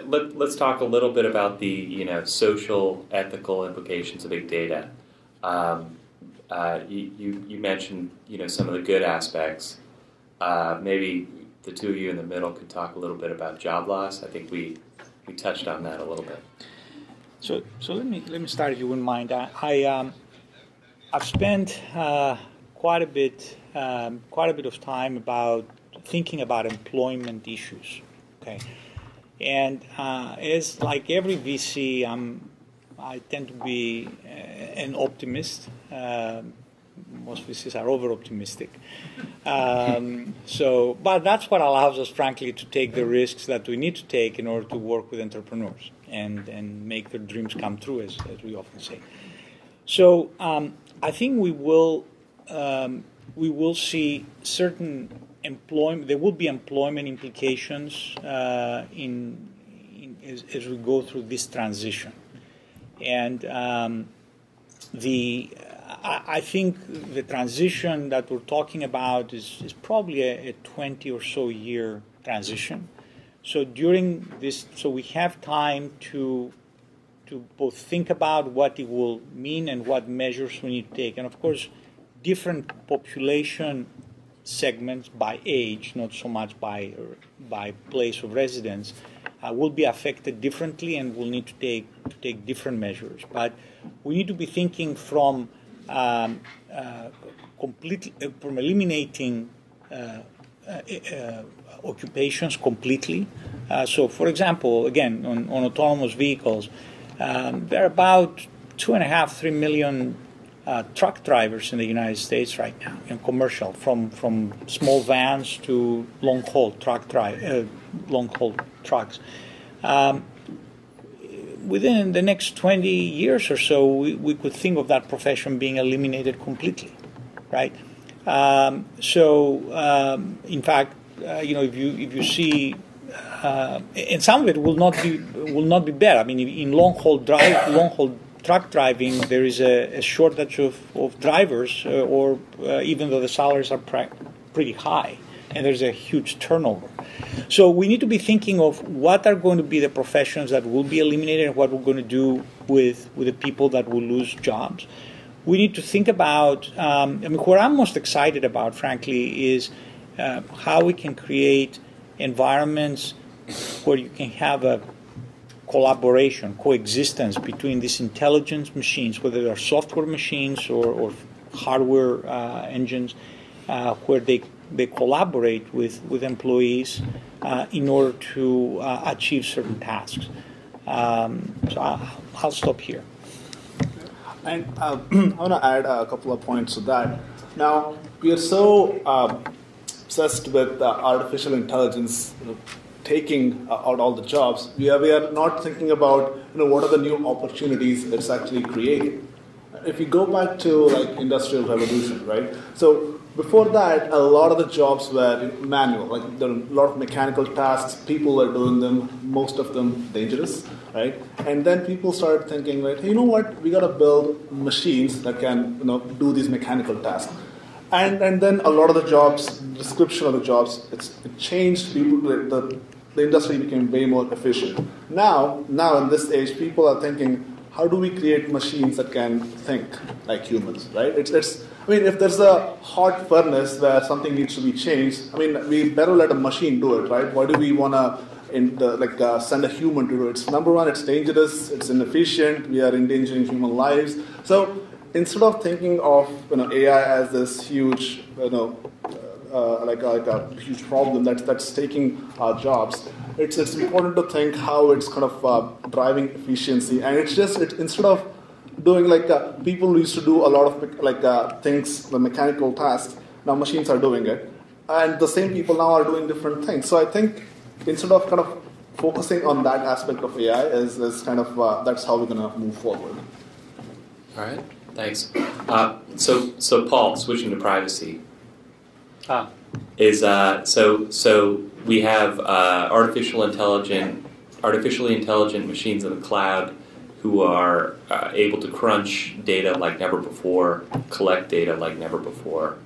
F: let's talk a little bit about the social, ethical implications of big data. You mentioned some of the good aspects. Maybe the two of you in the middle could talk a little bit about job loss. I think we touched on that a little bit.
I: So let me start, if you wouldn't mind. I've spent quite a bit of time thinking about employment issues. Okay, and as like every VC, I tend to be an optimist. Most VCs are over-optimistic. But that's what allows us, frankly, to take the risks that we need to take in order to work with entrepreneurs and make their dreams come true, as we often say. So I think we will see certain employment. There will be employment implications as we go through this transition, and I think the transition that we're talking about is probably a 20 or so year transition. So during this, we have time to both think about what it will mean and what measures we need to take. And of course, different population segments by age, not so much by place of residence, will be affected differently and will need to take different measures. But we need to be thinking from eliminating occupations completely. So, for example, again, on autonomous vehicles, there are about 2.5-3 million truck drivers in the United States right now in commercial, from small vans to long-haul trucks. Within the next 20 years or so, we could think of that profession being eliminated completely, right? In fact, if you see, and some of it will not be bad. I mean, in long-haul truck driving, there is a shortage of drivers, even though the salaries are pretty high, and there's a huge turnover. So we need to be thinking of what are going to be the professions that will be eliminated and what we're going to do with the people that will lose jobs. We need to think about, what I'm most excited about, frankly, is how we can create environments where you can have a collaboration, coexistence between these intelligence machines, whether they're software machines or hardware engines, where they collaborate with employees in order to achieve certain tasks. So I'll stop here.
H: And I want to add a couple of points to that. Now, we are so obsessed with artificial intelligence taking out all the jobs. We are not thinking about what are the new opportunities it's actually creating. If you go back to like Industrial Revolution, right? So before that, a lot of the jobs were manual. Like there are a lot of mechanical tasks. People are doing them. Most of them dangerous, right? And then people started thinking, right? Hey, you know what? We got to build machines that can do these mechanical tasks. And then a lot of the jobs, description of the jobs, it changed. People, the industry became way more efficient. Now in this age, people are thinking, how do we create machines that can think like humans, right? If there's a hot furnace where something needs to be changed, we better let a machine do it, right? Why do we want to send a human to do it? Number one, it's dangerous, it's inefficient, we are endangering human lives. So instead of thinking of AI as this huge, like a huge problem that's taking our jobs, it's important to think how it's kind of driving efficiency. And it's instead of doing people used to do a lot of things, the mechanical tasks, now machines are doing it. And the same people now are doing different things. So I think instead of kind of focusing on that aspect of AI is kind of, that's how we're going to move forward.
F: All right, thanks. So Paul, switching to privacy. So we have artificially intelligent machines in the cloud who are able to crunch data like never before, collect data like never before.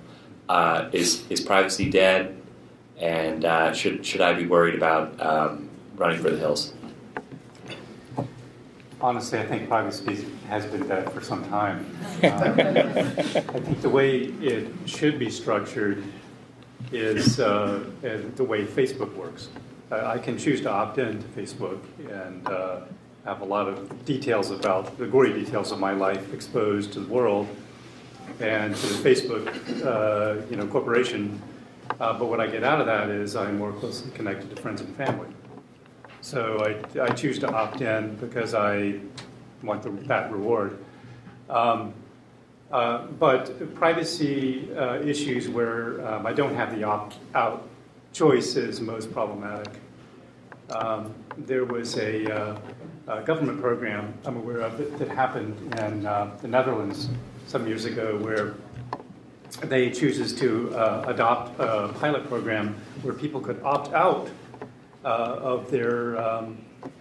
F: Is privacy dead? And should I be worried about running for the hills?
J: Honestly, I think privacy has been dead for some time. I think the way it should be structured is the way Facebook works. I can choose to opt in to Facebook and have a lot of details about the gory details of my life exposed to the world and to the Facebook corporation. But what I get out of that is I'm more closely connected to friends and family. So I choose to opt in because I want that reward. But privacy issues where I don't have the opt-out choice is most problematic. There was a government program I'm aware of that happened in the Netherlands some years ago where they chooses to adopt a pilot program where people could opt out of their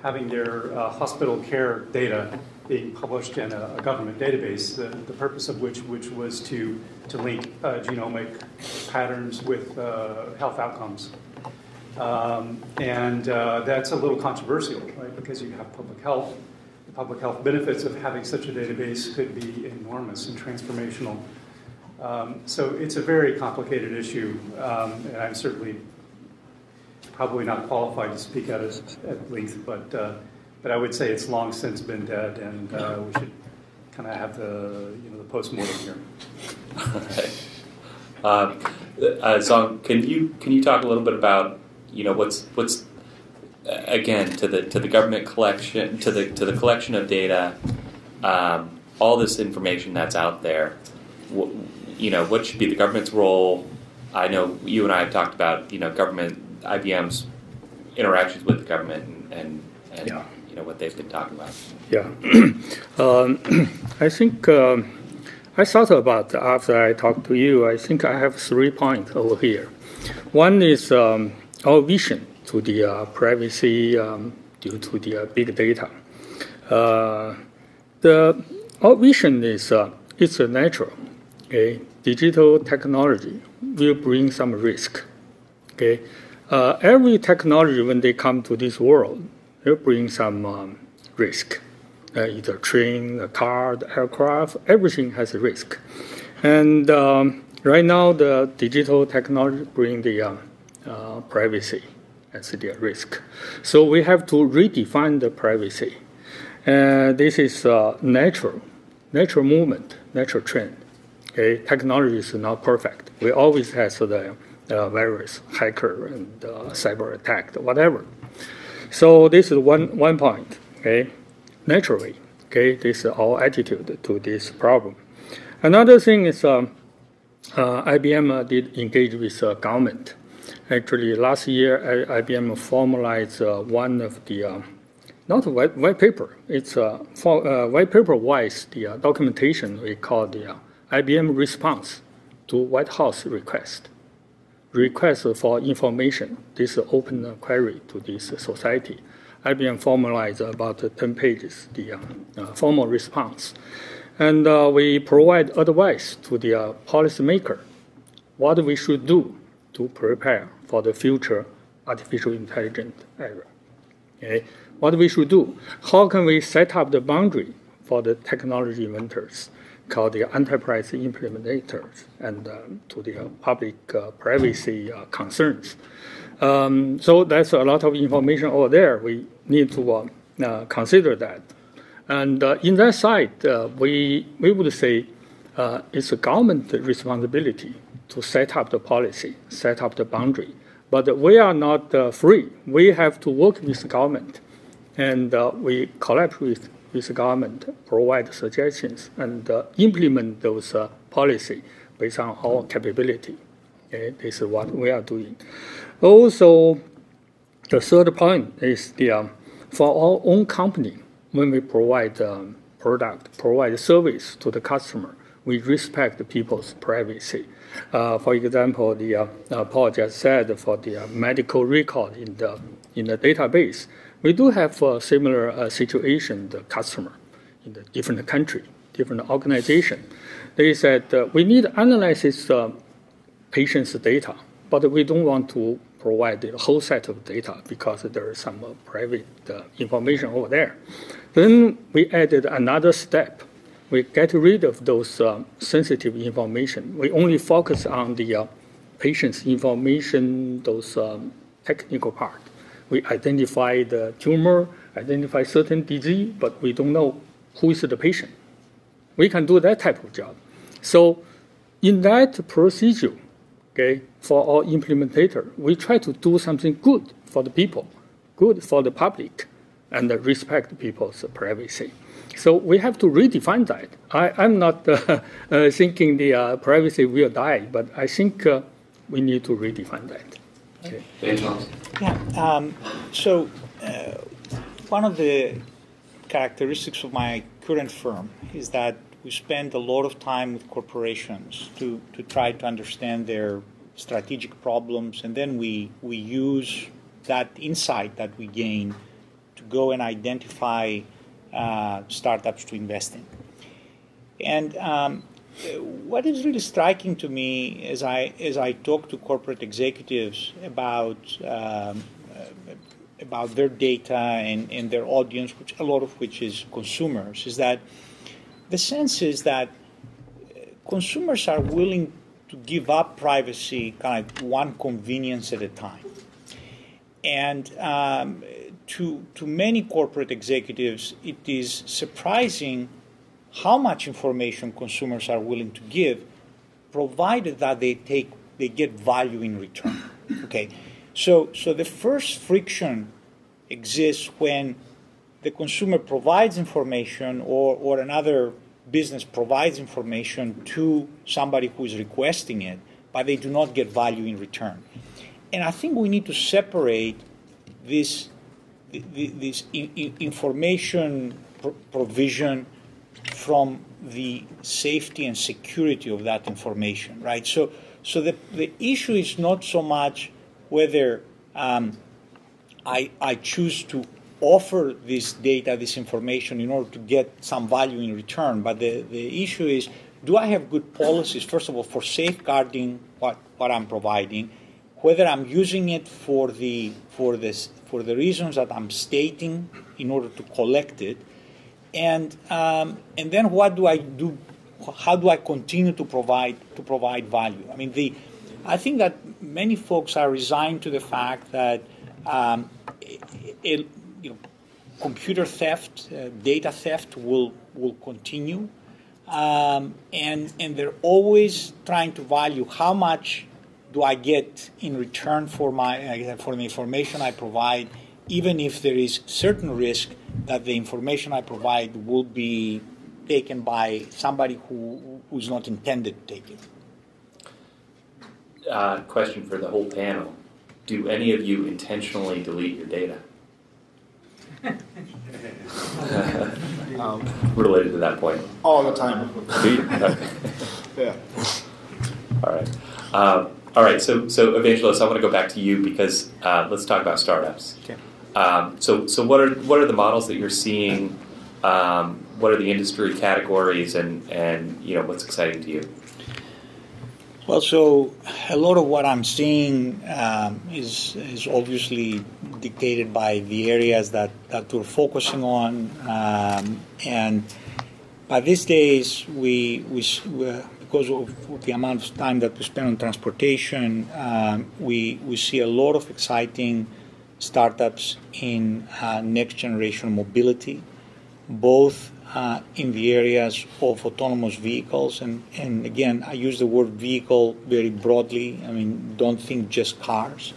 J: having their hospital care data being published in a government database, the purpose of which was to link genomic patterns with health outcomes. And that's a little controversial, right? Because you have public health. The public health benefits of having such a database could be enormous and transformational. So it's a very complicated issue, and I'm certainly probably not qualified to speak at length, but I would say it's long since been dead, and we should kind of have the post-mortem here.
F: So can you talk a little bit about what's again to the government collection to the collection of data, all this information that's out there. What should be the government's role? I know you and I have talked about government, IBM's interactions with the government and
G: yeah.
F: What they've been talking about.
G: Yeah, I think I thought about after I talked to you. I think I have 3 points over here. One is our vision to the privacy due to the big data. Our vision is it's natural. Okay, digital technology will bring some risk. Okay, every technology when they come to this world, will bring some risk. Either train, the car, the aircraft, everything has a risk. And right now, the digital technology bring the privacy as the risk. So we have to redefine the privacy. This is natural movement, natural trend. Okay, technology is not perfect. We always have the virus, hacker, and cyber attack, whatever. So this is one point. Okay, naturally. Okay, this is our attitude to this problem. Another thing is IBM did engage with government. Actually, last year IBM formalized one of the not a white paper. It's white paper-wise the documentation we call the IBM response to White House request for information. This open query to this society. IBM formalized about 10 pages, the formal response. And we provide advice to the policymaker, what we should do to prepare for the future artificial intelligence era. Okay? What we should do, how can we set up the boundary for the technology inventors, called the enterprise implementators, and to the public privacy concerns. So that's a lot of information over there. We need to consider that. And in that side, we would say it's a government responsibility to set up the policy, set up the boundary. But we are not free. We have to work with the government, and we collaborate with the government, provide suggestions, and implement those policy based on our capability. Okay? This is what we are doing. Also, the third point is for our own company, when we provide product, provide service to the customer, we respect the people's privacy. For example, Paul just said for the medical record in the database, we do have a similar situation, the customer in the different country, different organization. They said we need to analyze this patient's data, but we don't want to provide the whole set of data because there is some private information over there. Then we added another step. We get rid of those sensitive information. We only focus on the patient's information, those technical part. We identify the tumor, identify certain disease, but we don't know who is the patient. We can do that type of job. So in that procedure, okay, for our implementator, we try to do something good for the people, good for the public, and respect people's privacy. So we have to redefine that. I'm not thinking the privacy will die, but I think we need to redefine that. Okay.
I: Yeah. So one of the characteristics of my current firm is that we spend a lot of time with corporations to try to understand their strategic problems, and then we use that insight that we gain to go and identify startups to invest in. And what is really striking to me as I talk to corporate executives about their data and their audience, which a lot of which is consumers, is that the sense is that consumers are willing to give up privacy kind of one convenience at a time. And to many corporate executives, it is surprising how much information consumers are willing to give, provided that they get value in return. Okay, so the first friction exists when the consumer provides information or another business provides information to somebody who is requesting it, but they do not get value in return. And I think we need to separate this information provision from the safety and security of that information, right? So the issue is not so much whether I choose to offer this data, this information, in order to get some value in return, but the issue is, do I have good policies, first of all, for safeguarding what I'm providing, whether I'm using it for the reasons that I'm stating in order to collect it, and then what do I do? How do I continue to provide value? I mean, I think that many folks are resigned to the fact that computer theft, data theft will continue, and they're always trying to value how much do I get in return for the information I provide, even if there is certain risk that the information I provide will be taken by somebody who's not intended to take it.
F: Question for the whole panel. Do any of you intentionally delete your data? Related to that point.
H: All the time.
F: Do you? Okay.
H: Yeah.
F: All right. So Vangelis, I want to go back to you because let's talk about startups.
I: Okay.
F: So what are the models that you're seeing? What are the industry categories, and what's exciting to you?
I: Well, so a lot of what I'm seeing is obviously dictated by the areas that we're focusing on, and by these days we because of the amount of time that we spend on transportation, we see a lot of exciting startups in next generation mobility, both in the areas of autonomous vehicles, and again, I use the word vehicle very broadly. I mean, don't think just cars.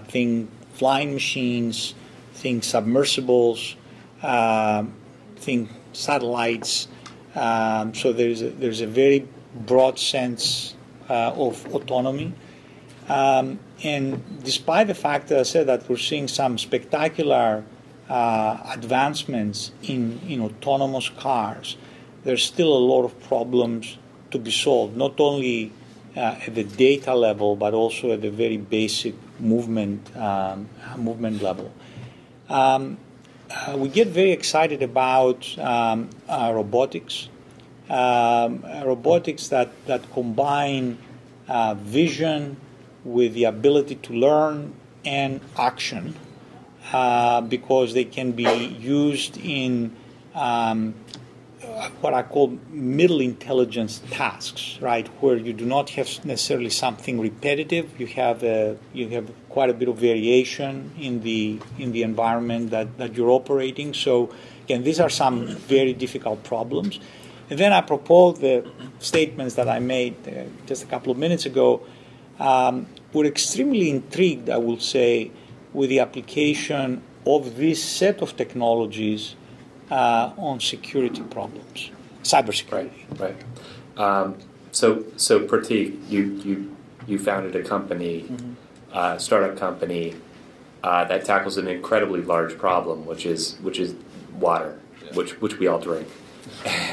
I: Think flying machines, think submersibles, think satellites. So there's a very broad sense of autonomy. And despite the fact that I said that we're seeing some spectacular advancements in autonomous cars, there's still a lot of problems to be solved, not only at the data level, but also at the very basic movement level. We get very excited about robotics, robotics that combine vision with the ability to learn and action. Because they can be used in what I call middle intelligence tasks, right, where you do not have necessarily something repetitive. You have quite a bit of variation in the environment that you're operating. So again, these are some very difficult problems. And then I propose the statements that I made just a couple of minutes ago. We're extremely intrigued, I will say, with the application of this set of technologies on security problems, cybersecurity.
F: Right. So Pratik, you founded a company, startup company that tackles an incredibly large problem, which is water, which we all drink,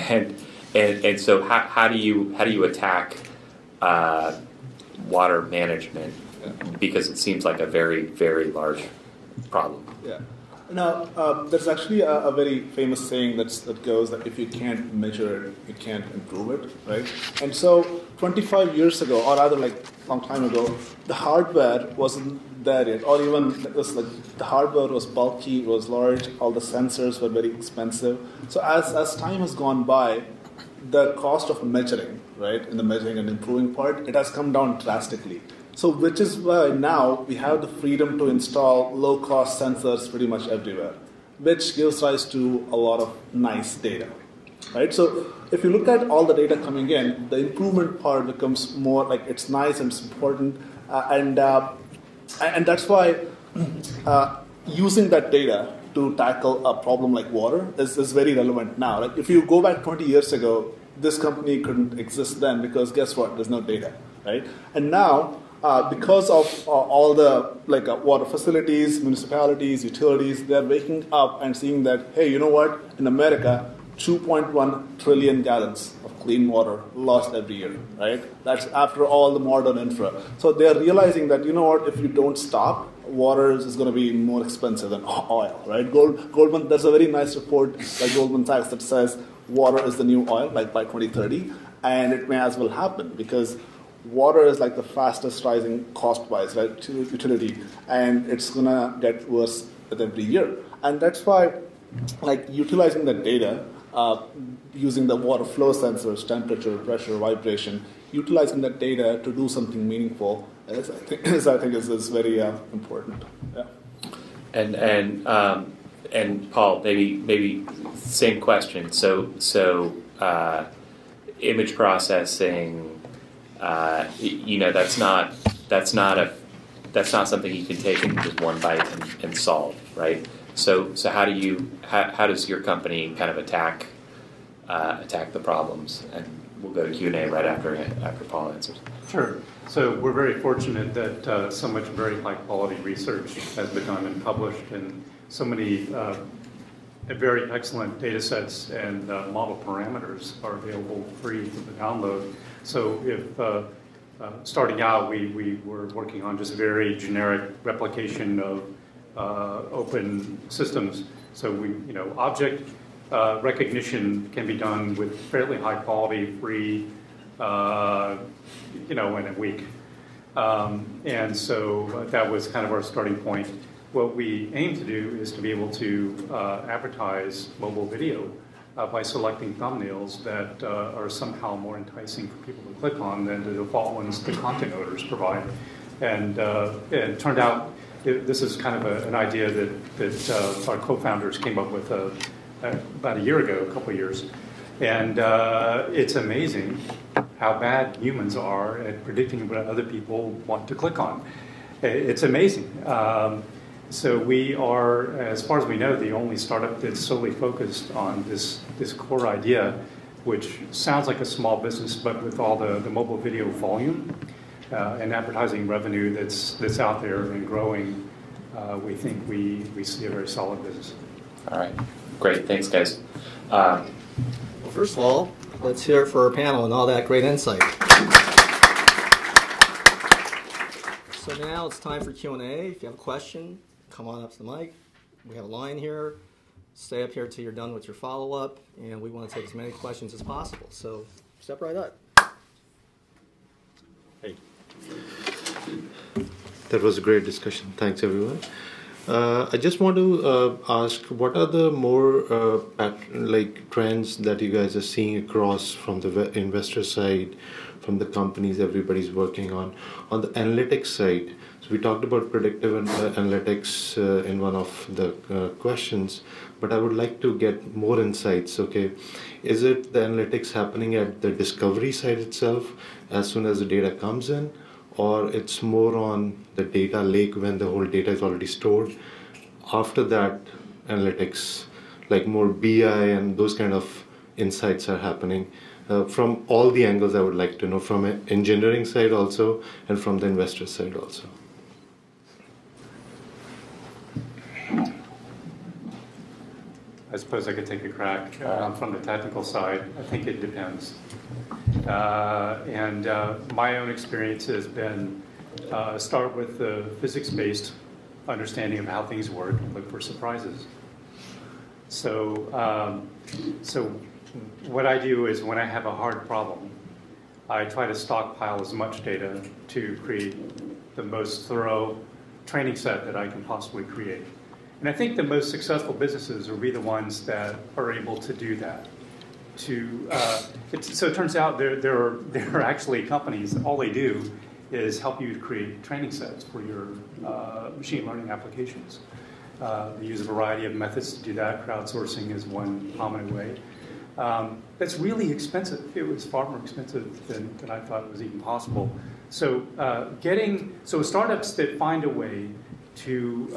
F: and so how do you attack water management, because it seems like a very, very large problem.
H: Yeah. Now, there's actually a very famous saying that goes that if you can't measure it, you can't improve it, right? And so 25 years ago, or rather like a long time ago, the hardware wasn't there yet, or even it was like the hardware was bulky, it was large, all the sensors were very expensive. So as time has gone by, the cost of measuring, right, in the measuring and improving part, it has come down drastically. So which is why now we have the freedom to install low-cost sensors pretty much everywhere, which gives rise to a lot of nice data, right? So if you look at all the data coming in, the improvement part becomes more like it's nice and it's important, and that's why using that data to tackle a problem like water is very relevant now. Like if you go back 20 years ago, this company couldn't exist then because guess what? There's no data, right? And now, because of all the water facilities, municipalities, utilities, they're waking up and seeing that, hey, you know what? In America, 2.1 trillion gallons of clean water lost every year, right? That's after all the modern infra. So they're realizing that, you know what? If you don't stop, water is going to be more expensive than oil, right? Goldman, there's a very nice report by Goldman Sachs that says water is the new oil, like by 2030, and it may as well happen because water is like the fastest rising cost-wise, right, to utility, and it's going to get worse with every year. And that's why, like, utilizing the data, using the water flow sensors, temperature, pressure, vibration, utilizing that data to do something meaningful is very important. Yeah.
F: And Paul, maybe same question. So image processing. That's not something you can take in just one bite and solve, right? So how does your company kind of attack the problems? And we'll go to Q&A right after Paul answers.
J: Sure. So we're very fortunate that so much very high quality research has been done and published, and so many very excellent data sets and model parameters are available free for the download. So if starting out, we were working on just very generic replication of open systems. So object recognition can be done with fairly high quality, free, in a week. And so that was kind of our starting point. What we aim to do is to be able to advertise mobile video by selecting thumbnails that are somehow more enticing for people to click on than the default ones the content owners provide. And it turned out this is kind of an idea that our co-founders came up with about a year ago, a couple of years. And it's amazing how bad humans are at predicting what other people want to click on. It's amazing. So we are, as far as we know, the only startup that's solely focused on this core idea, which sounds like a small business, but with all the mobile video volume and advertising revenue that's out there and growing, we think we see a very solid business.
F: All right, great, thanks, guys.
A: Well, first of all, let's hear it for our panel and all that great insight. So now it's time for Q&A. If you have a question, come on up to the mic. We have a line here. Stay up here till you're done with your follow-up, and we want to take as many questions as possible. So step right up.
K: Hey. That was a great discussion. Thanks, everyone. I just want to ask, what are the more trends that you guys are seeing across from the investor side, from the companies everybody's working on the analytics side? So we talked about predictive analytics in one of the questions, but I would like to get more insights. Okay, is it the analytics happening at the discovery side itself as soon as the data comes in? Or it's more on the data lake when the whole data is already stored? After that, analytics, like more BI and those kind of insights are happening. From all the angles, I would like to know, from an engineering side also, and from the investor side also.
J: I suppose I could take a crack from the technical side. I think it depends. And my own experience has been start with the physics-based understanding of how things work and look for surprises. So, so what I do is when I have a hard problem, I try to stockpile as much data to create the most thorough training set that I can possibly create. And I think the most successful businesses will be the ones that are able to do that. So it turns out there are actually companies, all they do is help you create training sets for your machine learning applications. They use a variety of methods to do that. Crowdsourcing is one prominent way. That's really expensive. It was far more expensive than I thought it was even possible. So startups that find a way to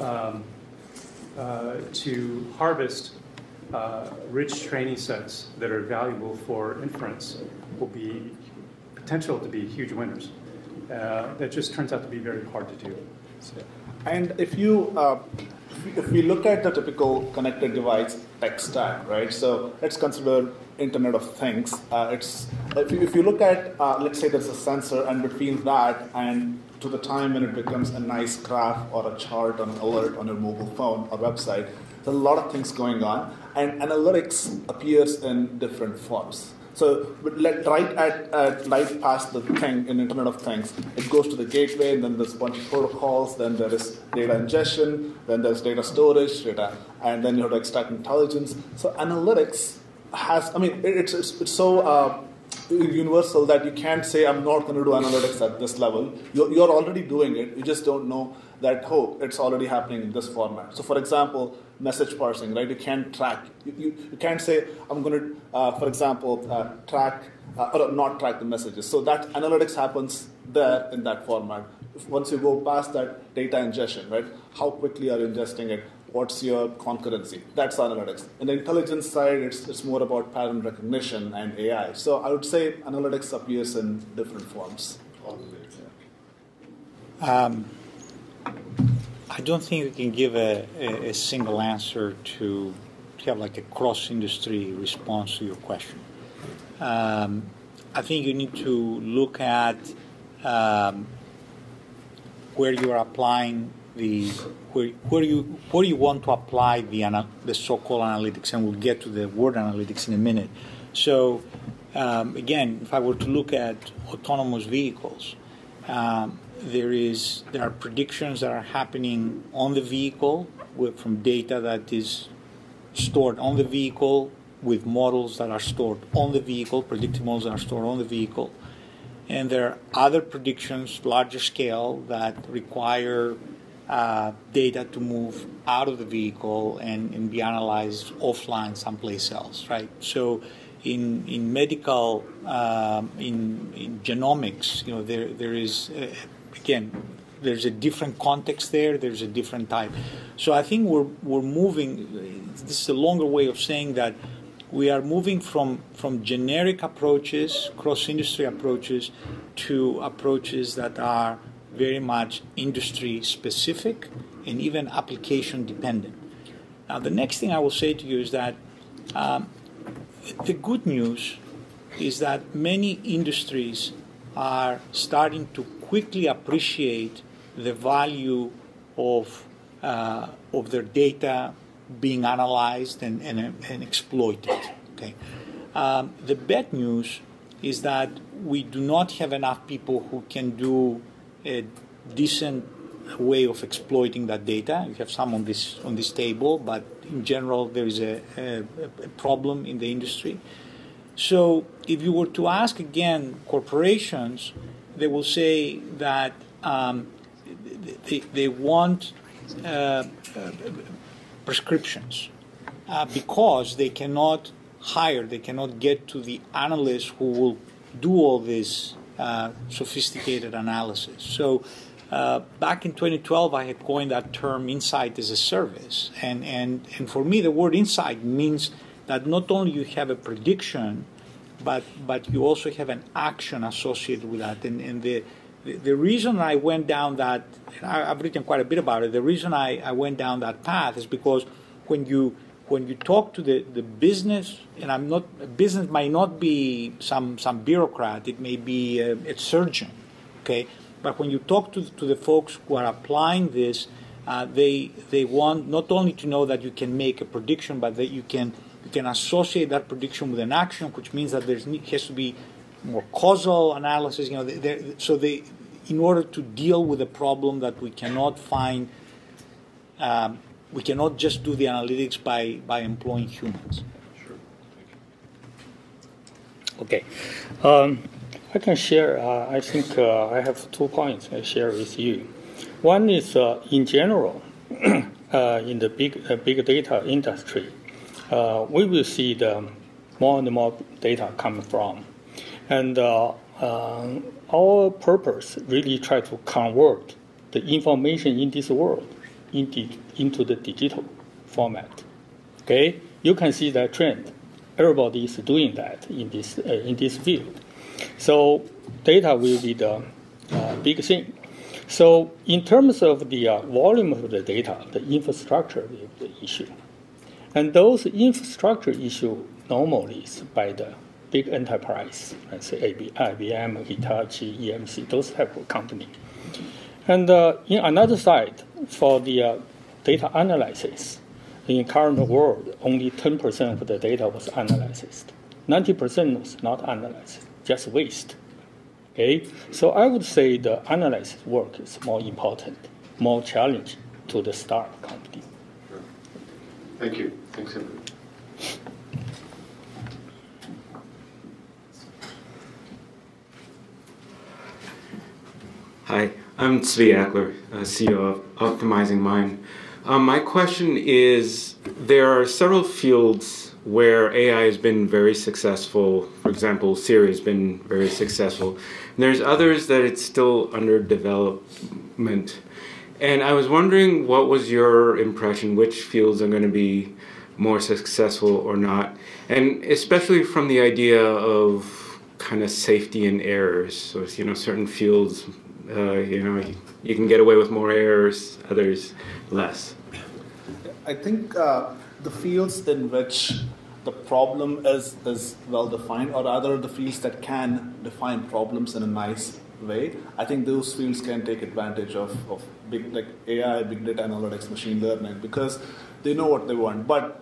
J: harvest rich training sets that are valuable for inference will be potential to be huge winners. That just turns out to be very hard to do. So.
H: And if we look at the typical connected device tech stack, right? So let's consider Internet of Things. If you look at, let's say there's a sensor, and between that and to the time when it becomes a nice graph or a chart or an alert on your mobile phone or website, there's a lot of things going on, and analytics appears in different forms. So right past the thing in Internet of Things, it goes to the gateway, and then there's a bunch of protocols, then there is data ingestion, then there's data storage, and then you have to extract intelligence. So analytics it's so universal that you can't say, I'm not going to do analytics at this level. You're already doing it. You just don't know that, it's already happening in this format. So for example, message parsing, right? You can't track. You can't say, I'm going to, for example, track or not track the messages. So that analytics happens there in that format. Once you go past that data ingestion, right? How quickly are you ingesting it? What's your concurrency? That's analytics. In the intelligence side, it's more about pattern recognition and AI. So I would say analytics appears in different forms.
I: I don't think we can give a single answer to have like a cross-industry response to your question. I think you need to look at where you are applying where you want to apply the so-called analytics, and we'll get to the word analytics in a minute. So again, if I were to look at autonomous vehicles, there are predictions that are happening on the vehicle from data that is stored on the vehicle, with models that are stored on the vehicle, predictive models that are stored on the vehicle. And there are other predictions, larger scale, that require data to move out of the vehicle and be analyzed offline someplace else, right? So in medical, in genomics, there is, again, there's a different context there, there's a different type. So I think we're moving, this is a longer way of saying that we are moving from generic approaches, cross-industry approaches, to approaches that are very much industry-specific and even application-dependent. Now, the next thing I will say to you is that the good news is that many industries are starting to quickly appreciate the value of their data being analyzed and exploited. Okay. The bad news is that we do not have enough people who can do a decent way of exploiting that data. You have some on this table, but in general there is a problem in the industry. So if you were to ask again corporations, they will say that they want prescriptions because they cannot get to the analysts who will do all this sophisticated analysis. So back in 2012, I had coined that term insight as a service. And for me, the word insight means that not only you have a prediction, but you also have an action associated with that. And the reason I went down that, and I've written quite a bit about it, the reason I went down that path is because when you talk to the business, and business might not be some bureaucrat, it may be a surgeon, okay? But when you talk to the folks who are applying this, they want not only to know that you can make a prediction, but that you can associate that prediction with an action, which means that there has to be more causal analysis. In order to deal with a problem that we cannot find, we cannot just do the analytics by employing humans.
K: Sure.
G: Okay. I can share, I think I have 2 points I share with you. One is in general, in the big data industry, we will see the more and more data coming from. And our purpose really try to convert the information in this world into the digital format. Okay, you can see that trend. Everybody is doing that in this field. So data will be the big thing. So in terms of the volume of the data, the infrastructure is the issue. And those infrastructure issues normally is by the big enterprise, let's say IBM, Hitachi, EMC, those type of company. And in another side, for the data analysis, in current world, only 10% of the data was analyzed. 90% was not analyzed, just waste. Okay, so I would say the analysis work is more important, more challenging to the startup company.
K: Sure. Thank you. Thanks, everyone.
L: Hi, I'm Tzvi Ackler, CEO of Optimizing Mind. My question is, there are several fields where AI has been very successful. For example, Siri has been very successful. And there's others that it's still under development. And I was wondering, what was your impression? Which fields are going to be more successful or not? And especially from the idea of kind of safety and errors. So, certain fields, you can get away with more errors, others less.
H: I think the fields in which the problem is well defined, or rather the fields that can define problems in a nice way, I think those fields can take advantage of big, like AI, big data analytics, machine learning, because they know what they want. But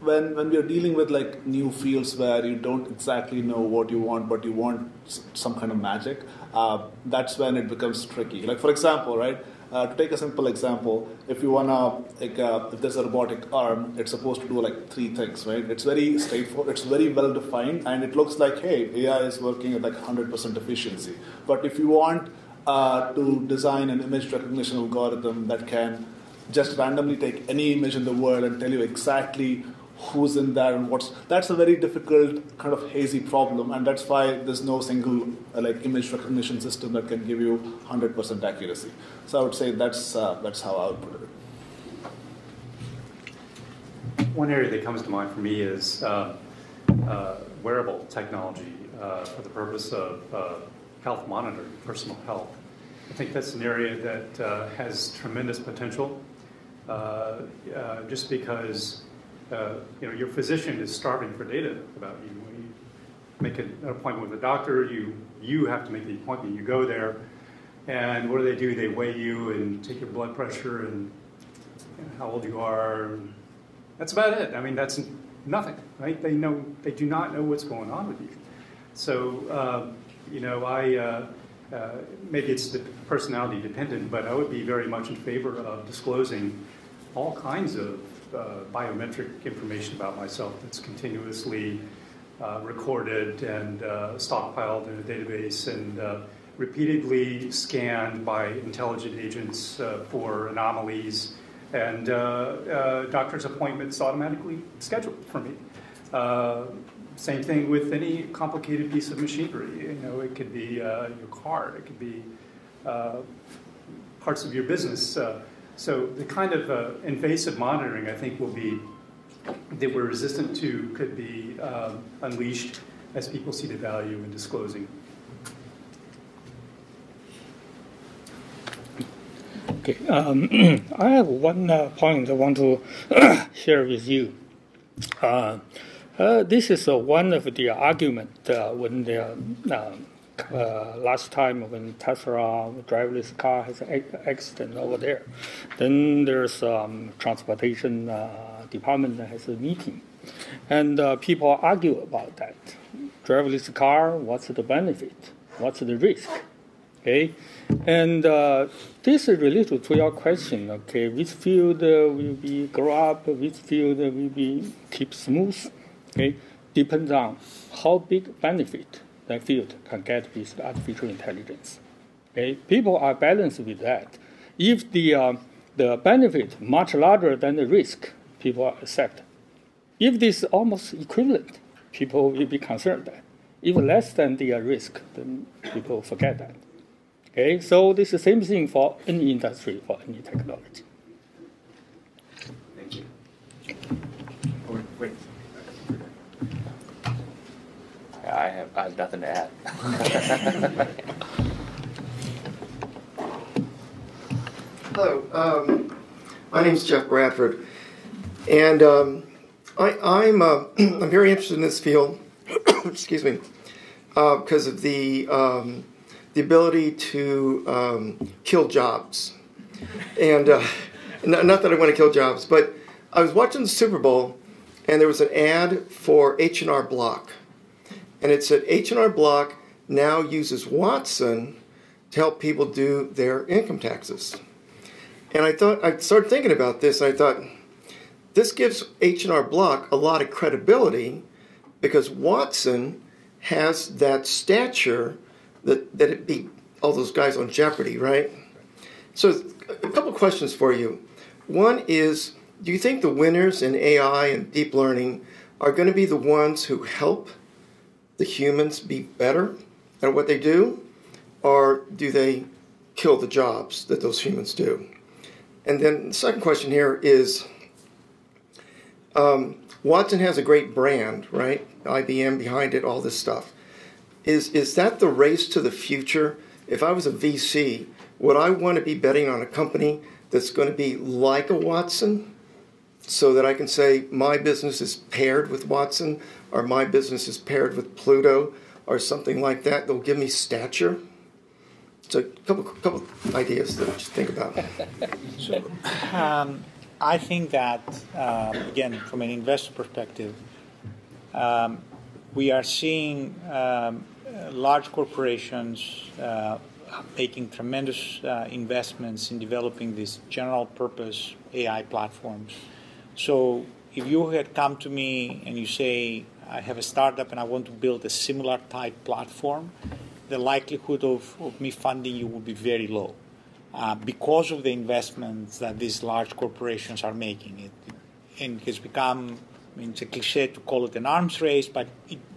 H: when we are dealing with like new fields where you don't exactly know what you want, but you want some kind of magic, that's when it becomes tricky. Like for example, right? To take a simple example, if you wanna, if there's a robotic arm, it's supposed to do like 3 things, right? It's very straightforward, it's very well defined, and it looks like, hey, AI is working at like 100% efficiency. But if you want to design an image recognition algorithm that can just randomly take any image in the world and tell you exactly who's in there and that's a very difficult kind of hazy problem, and that's why there's no single like image recognition system that can give you 100% accuracy. So I would say that's how I would put it.
J: One area that comes to mind for me is wearable technology for the purpose of health monitoring, personal health. I think that's an area that has tremendous potential, just because your physician is starving for data about you. When you make an appointment with a doctor, you have to make the appointment. You go there, and what do? They weigh you and take your blood pressure and how old you are. That's about it. I mean, that's nothing, right? They do not know what's going on with you. So, maybe it's personality dependent, but I would be very much in favor of disclosing all kinds of biometric information about myself that's continuously recorded and stockpiled in a database and repeatedly scanned by intelligent agents for anomalies, and doctor's appointments automatically scheduled for me. Same thing with any complicated piece of machinery. You know, it could be your car, it could be parts of your business. So the kind of invasive monitoring, I think, will be that we're resistant to could be unleashed as people see the value in disclosing.
G: Okay, I have one point I want to share with you. This is one of the arguments when the last time when Tesla driverless car has an accident over there. Then there's transportation department that has a meeting, and people argue about that. Driverless car, what's the benefit? What's the risk? Okay, and this is related to your question. Okay, which field will be grow up? Which field will be keep smooth? Okay, depends on how big benefit that field can get with artificial intelligence. Okay, people are balanced with that. If the benefit much larger than the risk, people accept. If this is almost equivalent, people will be concerned that. If less than the risk, then people forget that. Okay, so this is the same thing for any industry, for any technology.
F: Thank you. Oh, wait. I have nothing to add.
M: Hello, my name is Jeff Bradford, and I'm very interested in this field. Excuse me, because of the ability to kill jobs, and not that I want to kill jobs, but I was watching the Super Bowl, and there was an ad for H&R Block. And it said H&R Block now uses Watson to help people do their income taxes. And I started thinking about this, and I thought, this gives H&R Block a lot of credibility because Watson has that stature that it beat all those guys on Jeopardy, right? So a couple questions for you. One is, do you think the winners in AI and deep learning are going to be the ones who help the humans be better at what they do, or do they kill the jobs that those humans do? And then the second question here is, Watson has a great brand, right? IBM behind it, all this stuff. Is that the race to the future? If I was a VC, would I want to be betting on a company that's going to be like a Watson so that I can say my business is paired with Watson or my business is paired with Pluto or something like that? They'll give me stature. So a couple ideas that just think about.
I: So, I think that, again, from an investor perspective, we are seeing large corporations making tremendous investments in developing these general-purpose AI platforms. So if you had come to me and you say, I have a startup and I want to build a similar type platform, the likelihood of me funding you would be very low because of the investments that these large corporations are making. It has become, I mean, it's a cliche to call it an arms race, but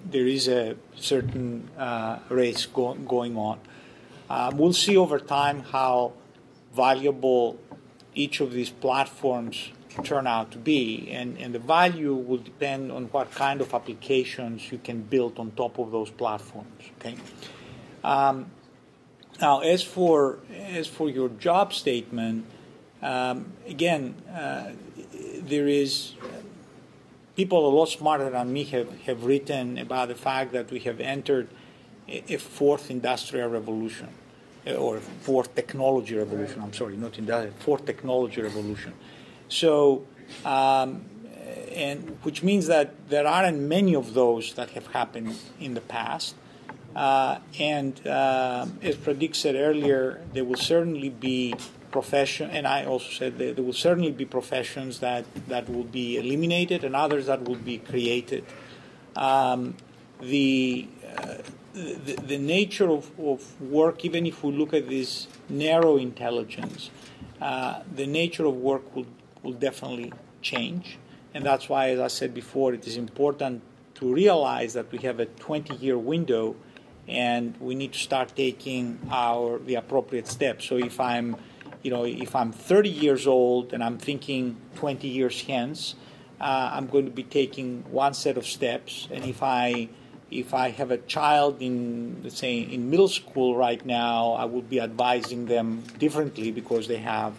I: there is a certain race going on. We'll see over time how valuable each of these platforms turn out to be, and the value will depend on what kind of applications you can build on top of those platforms. Okay. Now, as for your job statement, again, there is people a lot smarter than me have written about the fact that we have entered a fourth industrial revolution, or fourth technology revolution. I'm sorry, not industrial, fourth technology revolution. So, and which means that there aren't many of those that have happened in the past. And as Pradik said earlier, there will certainly be and I also said there will certainly be professions that will be eliminated and others that will be created. The nature of work, even if we look at this narrow intelligence, the nature of work will definitely change. And that's why, as I said before, it is important to realize that we have a 20-year window and we need to start taking the appropriate steps. So if I'm 30 years old and I'm thinking 20 years hence, I'm going to be taking one set of steps. And if I have a child let's say in middle school right now, I will be advising them differently because they have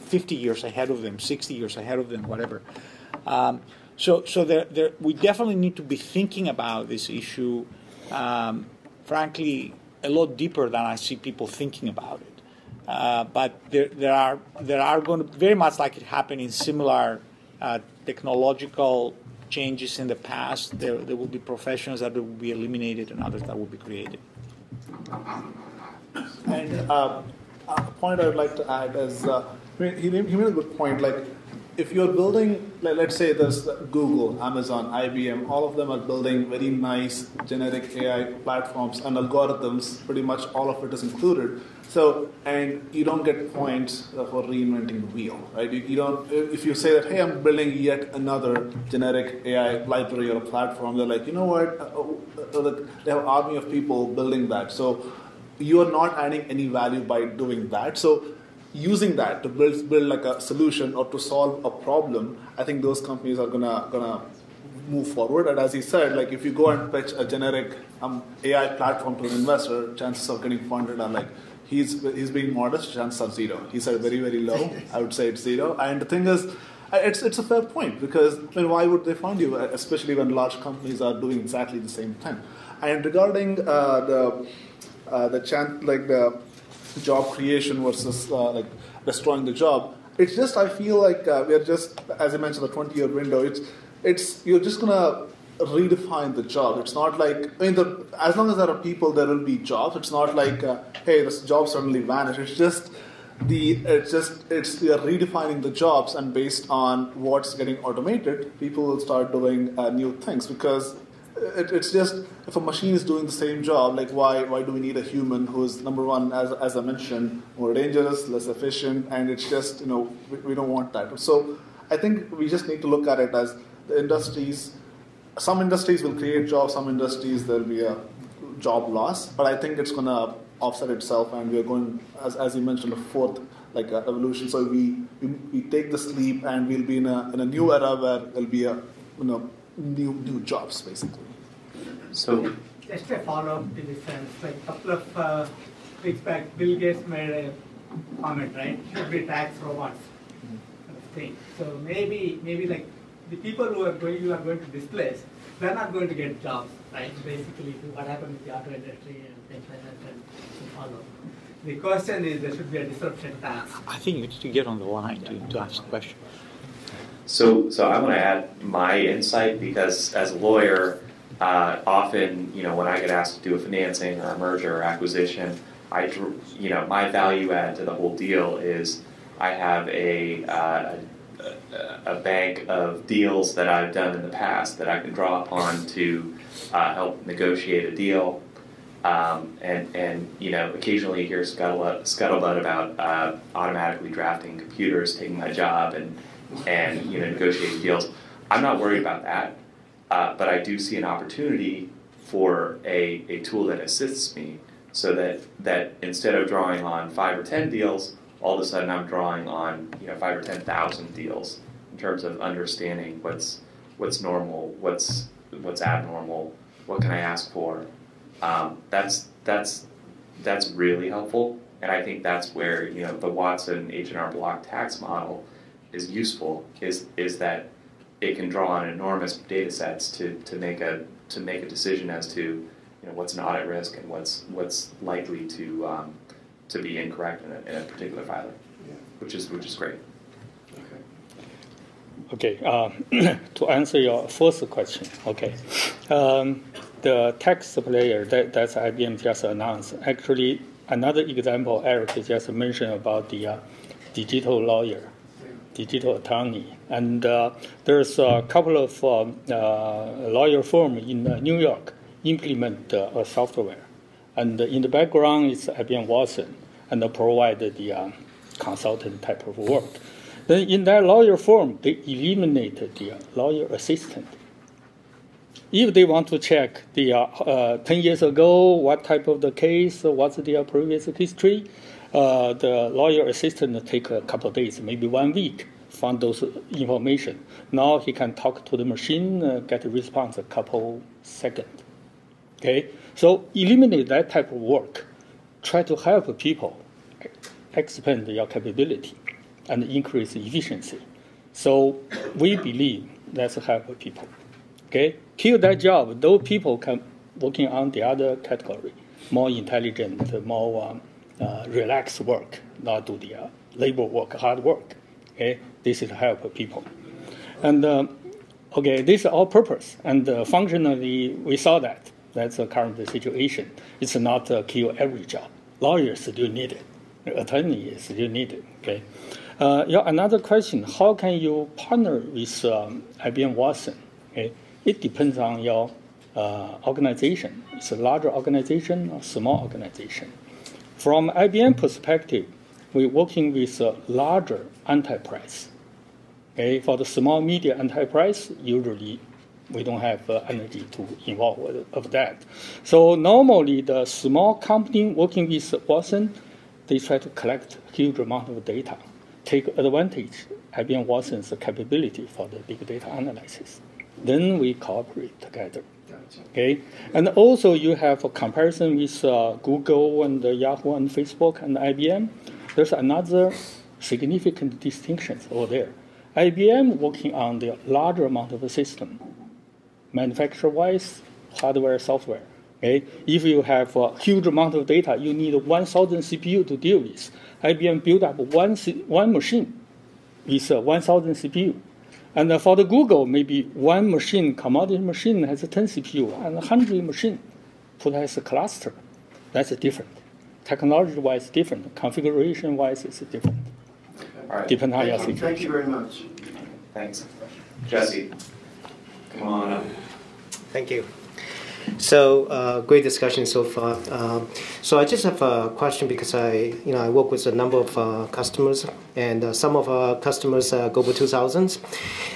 I: 50 years ahead of them, 60 years ahead of them, whatever. So we definitely need to be thinking about this issue, frankly, a lot deeper than I see people thinking about it. But there are going to, very much like it happened in similar technological changes in the past, there will be professions that will be eliminated and others that will be created.
H: And a point I would like to add is, he made a good point. Like, if you're building, let's say there's Google, Amazon, IBM, all of them are building very nice generic AI platforms and algorithms. Pretty much all of it is included. So, and you don't get points for reinventing the wheel, right? You don't. If you say that, hey, I'm building yet another generic AI library or a platform, they're like, you know what? They have an army of people building that. So, you are not adding any value by doing that. So, using that to build like a solution or to solve a problem, I think those companies are gonna move forward. And as he said, like if you go and pitch a generic AI platform to an investor, chances of getting funded are like, he's being modest, chances are zero. He said very, very low. I would say it's zero. And the thing is, it's a fair point because why would they fund you, especially when large companies are doing exactly the same thing? And regarding the job creation versus like destroying the job, it's just I feel like we are just, as I mentioned, the 20-year window. It's you're just gonna redefine the job. It's not like as long as there are people, there will be jobs. It's not like hey, this job suddenly vanished. It's we are redefining the jobs, and based on what's getting automated, people will start doing new things because. It's just if a machine is doing the same job, like why do we need a human who is number one, as I mentioned, more dangerous, less efficient, and it's just we don't want that. So I think we just need to look at it as the industries. Some industries will create jobs, some industries there'll be a job loss, but I think it's going to offset itself, and we're going, as you mentioned, a fourth evolution. So we take this leap, and we'll be in a new era where there'll be new jobs basically.
N: So just a follow-up to this sense, like a couple of weeks back, Bill Gates made a comment, right? Should be tax robots kind of thing. So maybe like the people who are going to displace, they're not going to get jobs, right? Basically, what happened with the auto industry and things like that and follow. The question is, there should be a disruption tax.
I: I think you need to get on the line to ask the question.
F: So I want to add my insight because as a lawyer, often when I get asked to do a financing or a merger or acquisition, my value add to the whole deal is I have a bank of deals that I've done in the past that I can draw upon to help negotiate a deal, and occasionally you hear scuttlebutt about automatically drafting computers taking my job and negotiating deals. I'm not worried about that, but I do see an opportunity for a tool that assists me so that instead of drawing on 5 or 10 deals, all of a sudden I'm drawing on 5 or 10,000 deals in terms of understanding what's normal, what's abnormal, what can I ask for. That's really helpful, and I think that's where the Watson H&R Block tax model is useful, is that it can draw on enormous data sets to make a decision as to what's not at risk and what's likely to be incorrect in a particular filing, which is great.
G: Okay. To answer your first question, okay. the text player, that's IBM just announced. Actually, another example Eric just mentioned about the digital lawyer, digital attorney. And there's a couple of lawyer firms in New York implement a software. And in the background, it's IBM Watson, and they provide the consultant type of work. Then in that lawyer firm, they eliminated the lawyer assistant. If they want to check the 10 years ago, what type of the case, what's their previous history, the lawyer assistant take a couple of days, maybe 1 week, find those information. Now he can talk to the machine, get a response a couple seconds. Okay, so eliminate that type of work. Try to help people expand your capability and increase efficiency. So we believe that's help people. Okay, kill that job. Those people can working on the other category, more intelligent, more relaxed work, not do the labor work, hard work. Okay, this is help people. And okay, this is our purpose. And functionally, we saw that. That's the current situation. It's not kill every job. Lawyers still need it. Attorney is still needed. Okay. Another question: how can you partner with IBM Watson? Okay. It depends on your organization. It's a larger organization or small organization. From IBM perspective, we're working with a larger enterprise. Okay. For the small medium enterprise, usually we don't have energy to involve of that. So normally the small company working with Watson, they try to collect a huge amount of data, take advantage of IBM Watson's capability for the big data analysis. Then we cooperate together. Okay, and also you have a comparison with Google and Yahoo and Facebook and IBM. There's another significant distinction over there. IBM working on the larger amount of a system, manufacturer-wise, hardware, software. Okay? If you have a huge amount of data, you need 1,000 CPU to deal with. IBM built up one machine with 1,000 CPU. And for the Google, maybe one machine, commodity machine, has 10 CPU, and 100 machine put as a cluster. That's different. Technology-wise, different. Configuration-wise, it's different.
F: All right.
G: Depending on your situation.
M: Thank you very much.
F: Thanks. Jesse, come on up.
D: Thank you. So great discussion so far. So I just have a question because I work with a number of customers, and some of our customers Global 2000s.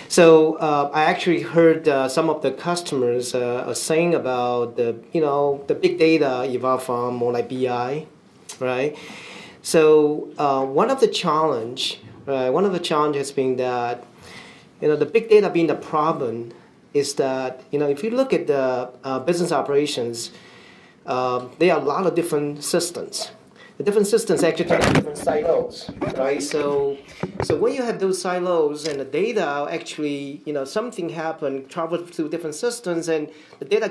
D: So I actually heard some of the customers are saying about the big data evolved from more like BI, right? So one of the challenge has been that the big data being the problem is that if you look at the business operations, there are a lot of different systems. The different systems actually have different silos, right? So when you have those silos and the data actually, something happened, travel through different systems, and the data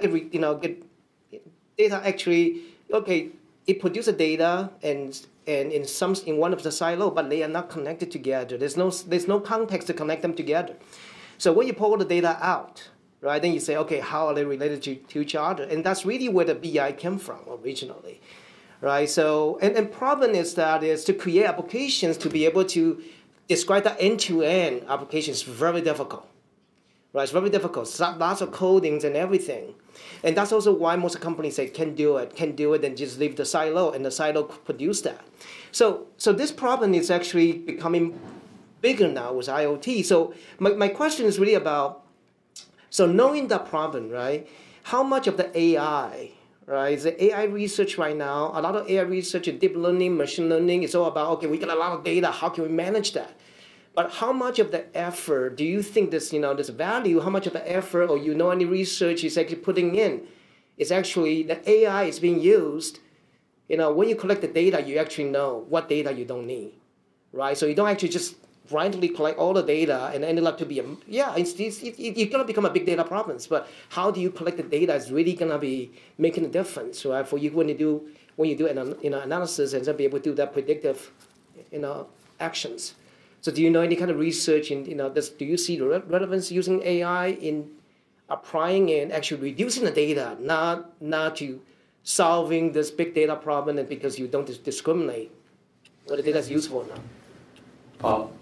D: it produces data and in one of the silo, but they are not connected together. There's no context to connect them together. So when you pull the data out, right, then you say, okay, how are they related to each other? And that's really where the BI came from originally, right? So, and problem is to create applications to be able to describe the end-to-end application is very difficult, right? It's very difficult. Lots of codings and everything. And that's also why most companies say, can do it, and just leave the silo, and the silo produce that. So this problem is actually becoming bigger now with IoT. So my question is really about, so knowing that problem, right, how much of the AI, right, is the AI research right now, a lot of AI research in deep learning, machine learning, it's all about, okay, we got a lot of data, how can we manage that? But how much of the effort do you think this value, how much of the effort or any research is actually putting in is actually the AI is being used, when you collect the data, you actually know what data you don't need, right? So you don't actually just blindly collect all the data and ended up to be it's going to become a big data problems. But how do you collect the data is really going to be making a difference, right? For you when you do an analysis and then be able to do that predictive, actions. So do you know any kind of research in do you see the relevance using AI in applying and actually reducing the data, not to solving this big data problem, and because you don't discriminate what the data is useful or not.
F: Paul?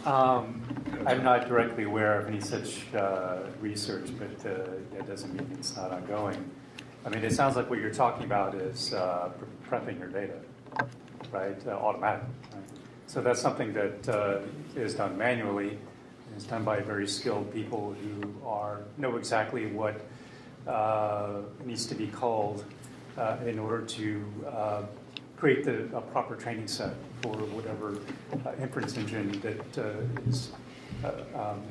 J: I'm not directly aware of any such research, but that doesn't mean it's not ongoing. I mean, it sounds like what you're talking about is prepping your data, right? Automatically. Right? So that's something that is done manually, and it's done by very skilled people who know exactly what needs to be called in order to create a proper training set for whatever inference engine that is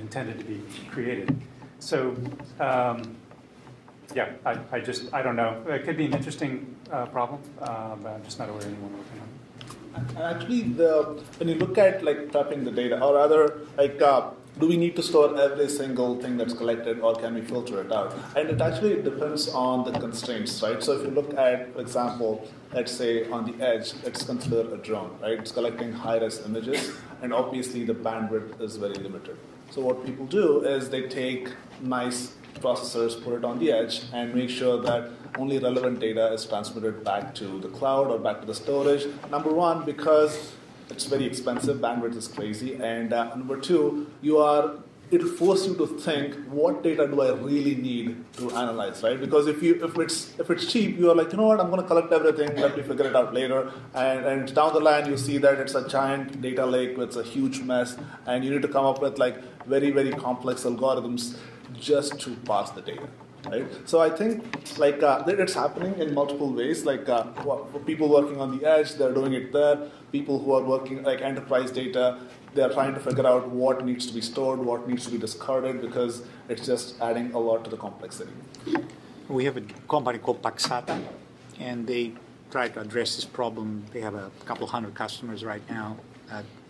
J: intended to be created. So, yeah, I don't know. It could be an interesting problem, but I'm just not aware of anyone working on it.
H: And actually, when you look at like prepping the data, or rather, like, do we need to store every single thing that's collected, or can we filter it out? And it actually depends on the constraints, right? So if you look at, for example, let's say on the edge, it's considered a drone, right? It's collecting high-res images, and obviously the bandwidth is very limited. So what people do is they take nice processors, put it on the edge, and make sure that only relevant data is transmitted back to the cloud or back to the storage. Number one, because it's very expensive, bandwidth is crazy, and number two, it'll force you to think, what data do I really need to analyze, right? Because if it's cheap, you are like, you know what, I'm going to collect everything, let me figure it out later, and down the line you see that it's a giant data lake with a huge mess, and you need to come up with like very, very complex algorithms just to parse the data. Right? So I think like it's happening in multiple ways. Like for people working on the edge, they're doing it there. People who are working like enterprise data, they're trying to figure out what needs to be stored, what needs to be discarded, because it's just adding a lot to the complexity.
I: We have a company called Paxata, and they try to address this problem. They have a couple hundred customers right now,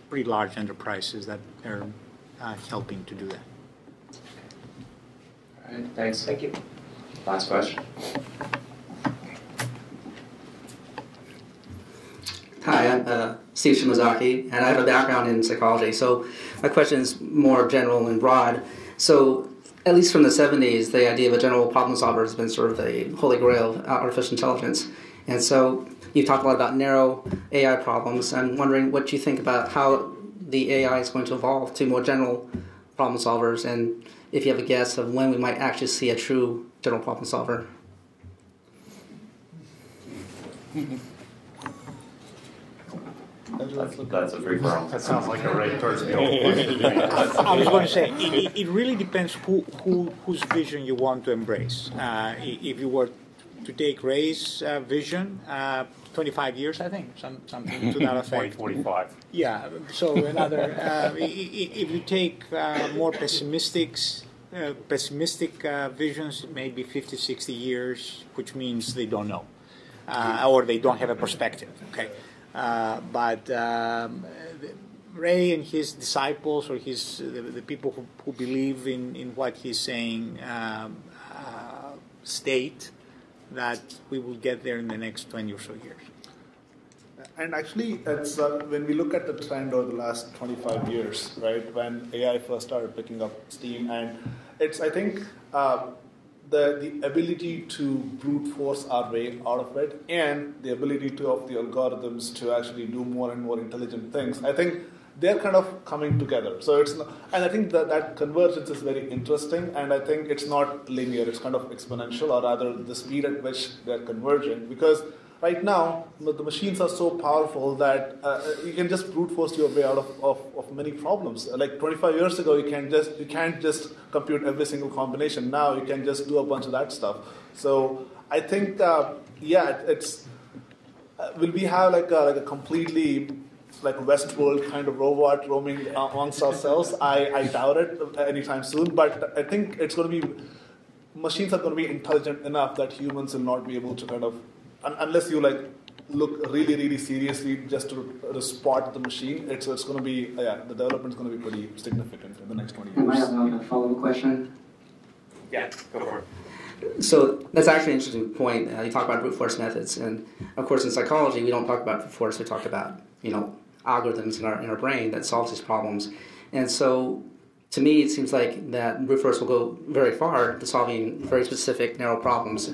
I: pretty large enterprises that are helping to do that.
F: All right, thanks.
D: Thank you.
F: Last question.
O: Hi, I'm Steve Shimazaki, and I have a background in psychology. So my question is more general and broad. So at least from the 70s, the idea of a general problem solver has been sort of the holy grail of artificial intelligence. And so you talked a lot about narrow AI problems. I'm wondering what you think about how the AI is going to evolve to more general problem solvers, and if you have a guess of when we might actually see a true general problem solver.
F: That's a free for all.
J: That sounds like a right towards the old question.
I: I was going to say, it really depends whose vision you want to embrace. If you were to take Ray's vision, 25 years, I think, something to that effect.
J: 45.
I: Yeah, so another, if you take more pessimistic visions, maybe 50, 60 years, which means they don't know, or they don't have a perspective, okay? But Ray and his disciples, or the people who believe in what he's saying, state that we will get there in the next 20 or so years.
H: And actually, it's when we look at the trend over the last 25 years, right, when AI first started picking up steam, and it's, I think, the ability to brute force our way out of it, and the ability of the algorithms to actually do more and more intelligent things, I think they're kind of coming together. So it's not, and I think that convergence is very interesting, and I think it's not linear, it's kind of exponential, or rather the speed at which they're converging, because right now the machines are so powerful that you can just brute force your way out of many problems. Like 25 years ago, you can't just compute every single combination. Now you can just do a bunch of that stuff. So I think it's will we have like a completely like Westworld kind of robot roaming amongst ourselves? I doubt it anytime soon, but I think it's going to be, machines are going to be intelligent enough that humans will not be able to kind of, unless you like look really, really seriously just to spot the machine, it's going to be, the development is going to be pretty significant in the next 20 years.
O: I have a follow-up question.
F: Yeah, go for it.
O: So that's actually an interesting point. You talk about brute force methods, and of course in psychology we don't talk about brute force. We talk about algorithms in our brain that solves these problems. And so to me, it seems like that brute force will go very far to solving very specific, narrow problems.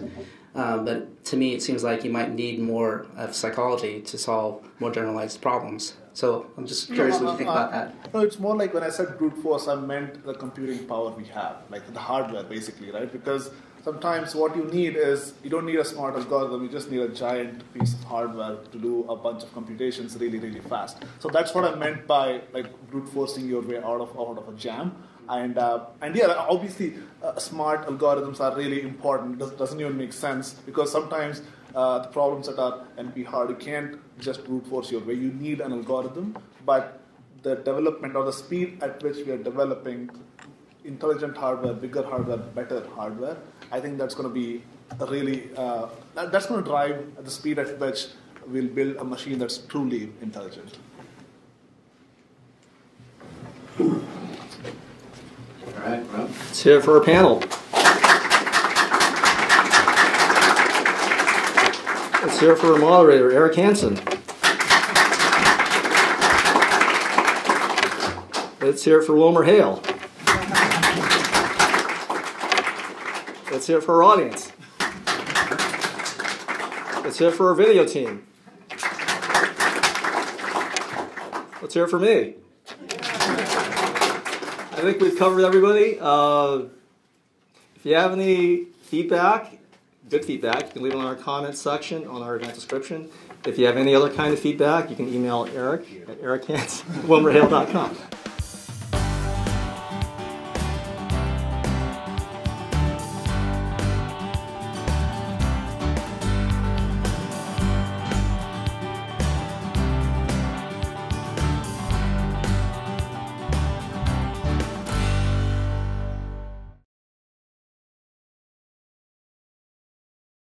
O: But to me, it seems like you might need more of psychology to solve more generalized problems. So I'm just curious what you think about that.
H: No, it's more like when I said brute force, I meant the computing power we have, like the hardware, basically, right? Because sometimes what you need is, you don't need a smart algorithm, you just need a giant piece of hardware to do a bunch of computations really, really fast. So that's what I meant by like brute forcing your way out of a jam. And yeah, obviously, smart algorithms are really important. Doesn't even make sense because sometimes the problems that are NP hard, you can't just brute force your way. You need an algorithm, but the development or the speed at which we are developing intelligent hardware, bigger hardware, better hardware, I think that's going to be a really that's going to drive the speed at which we'll build a machine that's truly intelligent.
B: All right, Rob.
A: Let's hear it for our panel. Let's hear it for our moderator, Eric Hansen. Let's hear it for Wilmer Hale. Let's hear it for our audience. Let's hear it for our video team. Let's hear it for me. I think we've covered everybody. If you have any feedback, good feedback, you can leave it on our comments section on our event description. If you have any other kind of feedback, you can email Eric at eric@wilmerhale.com.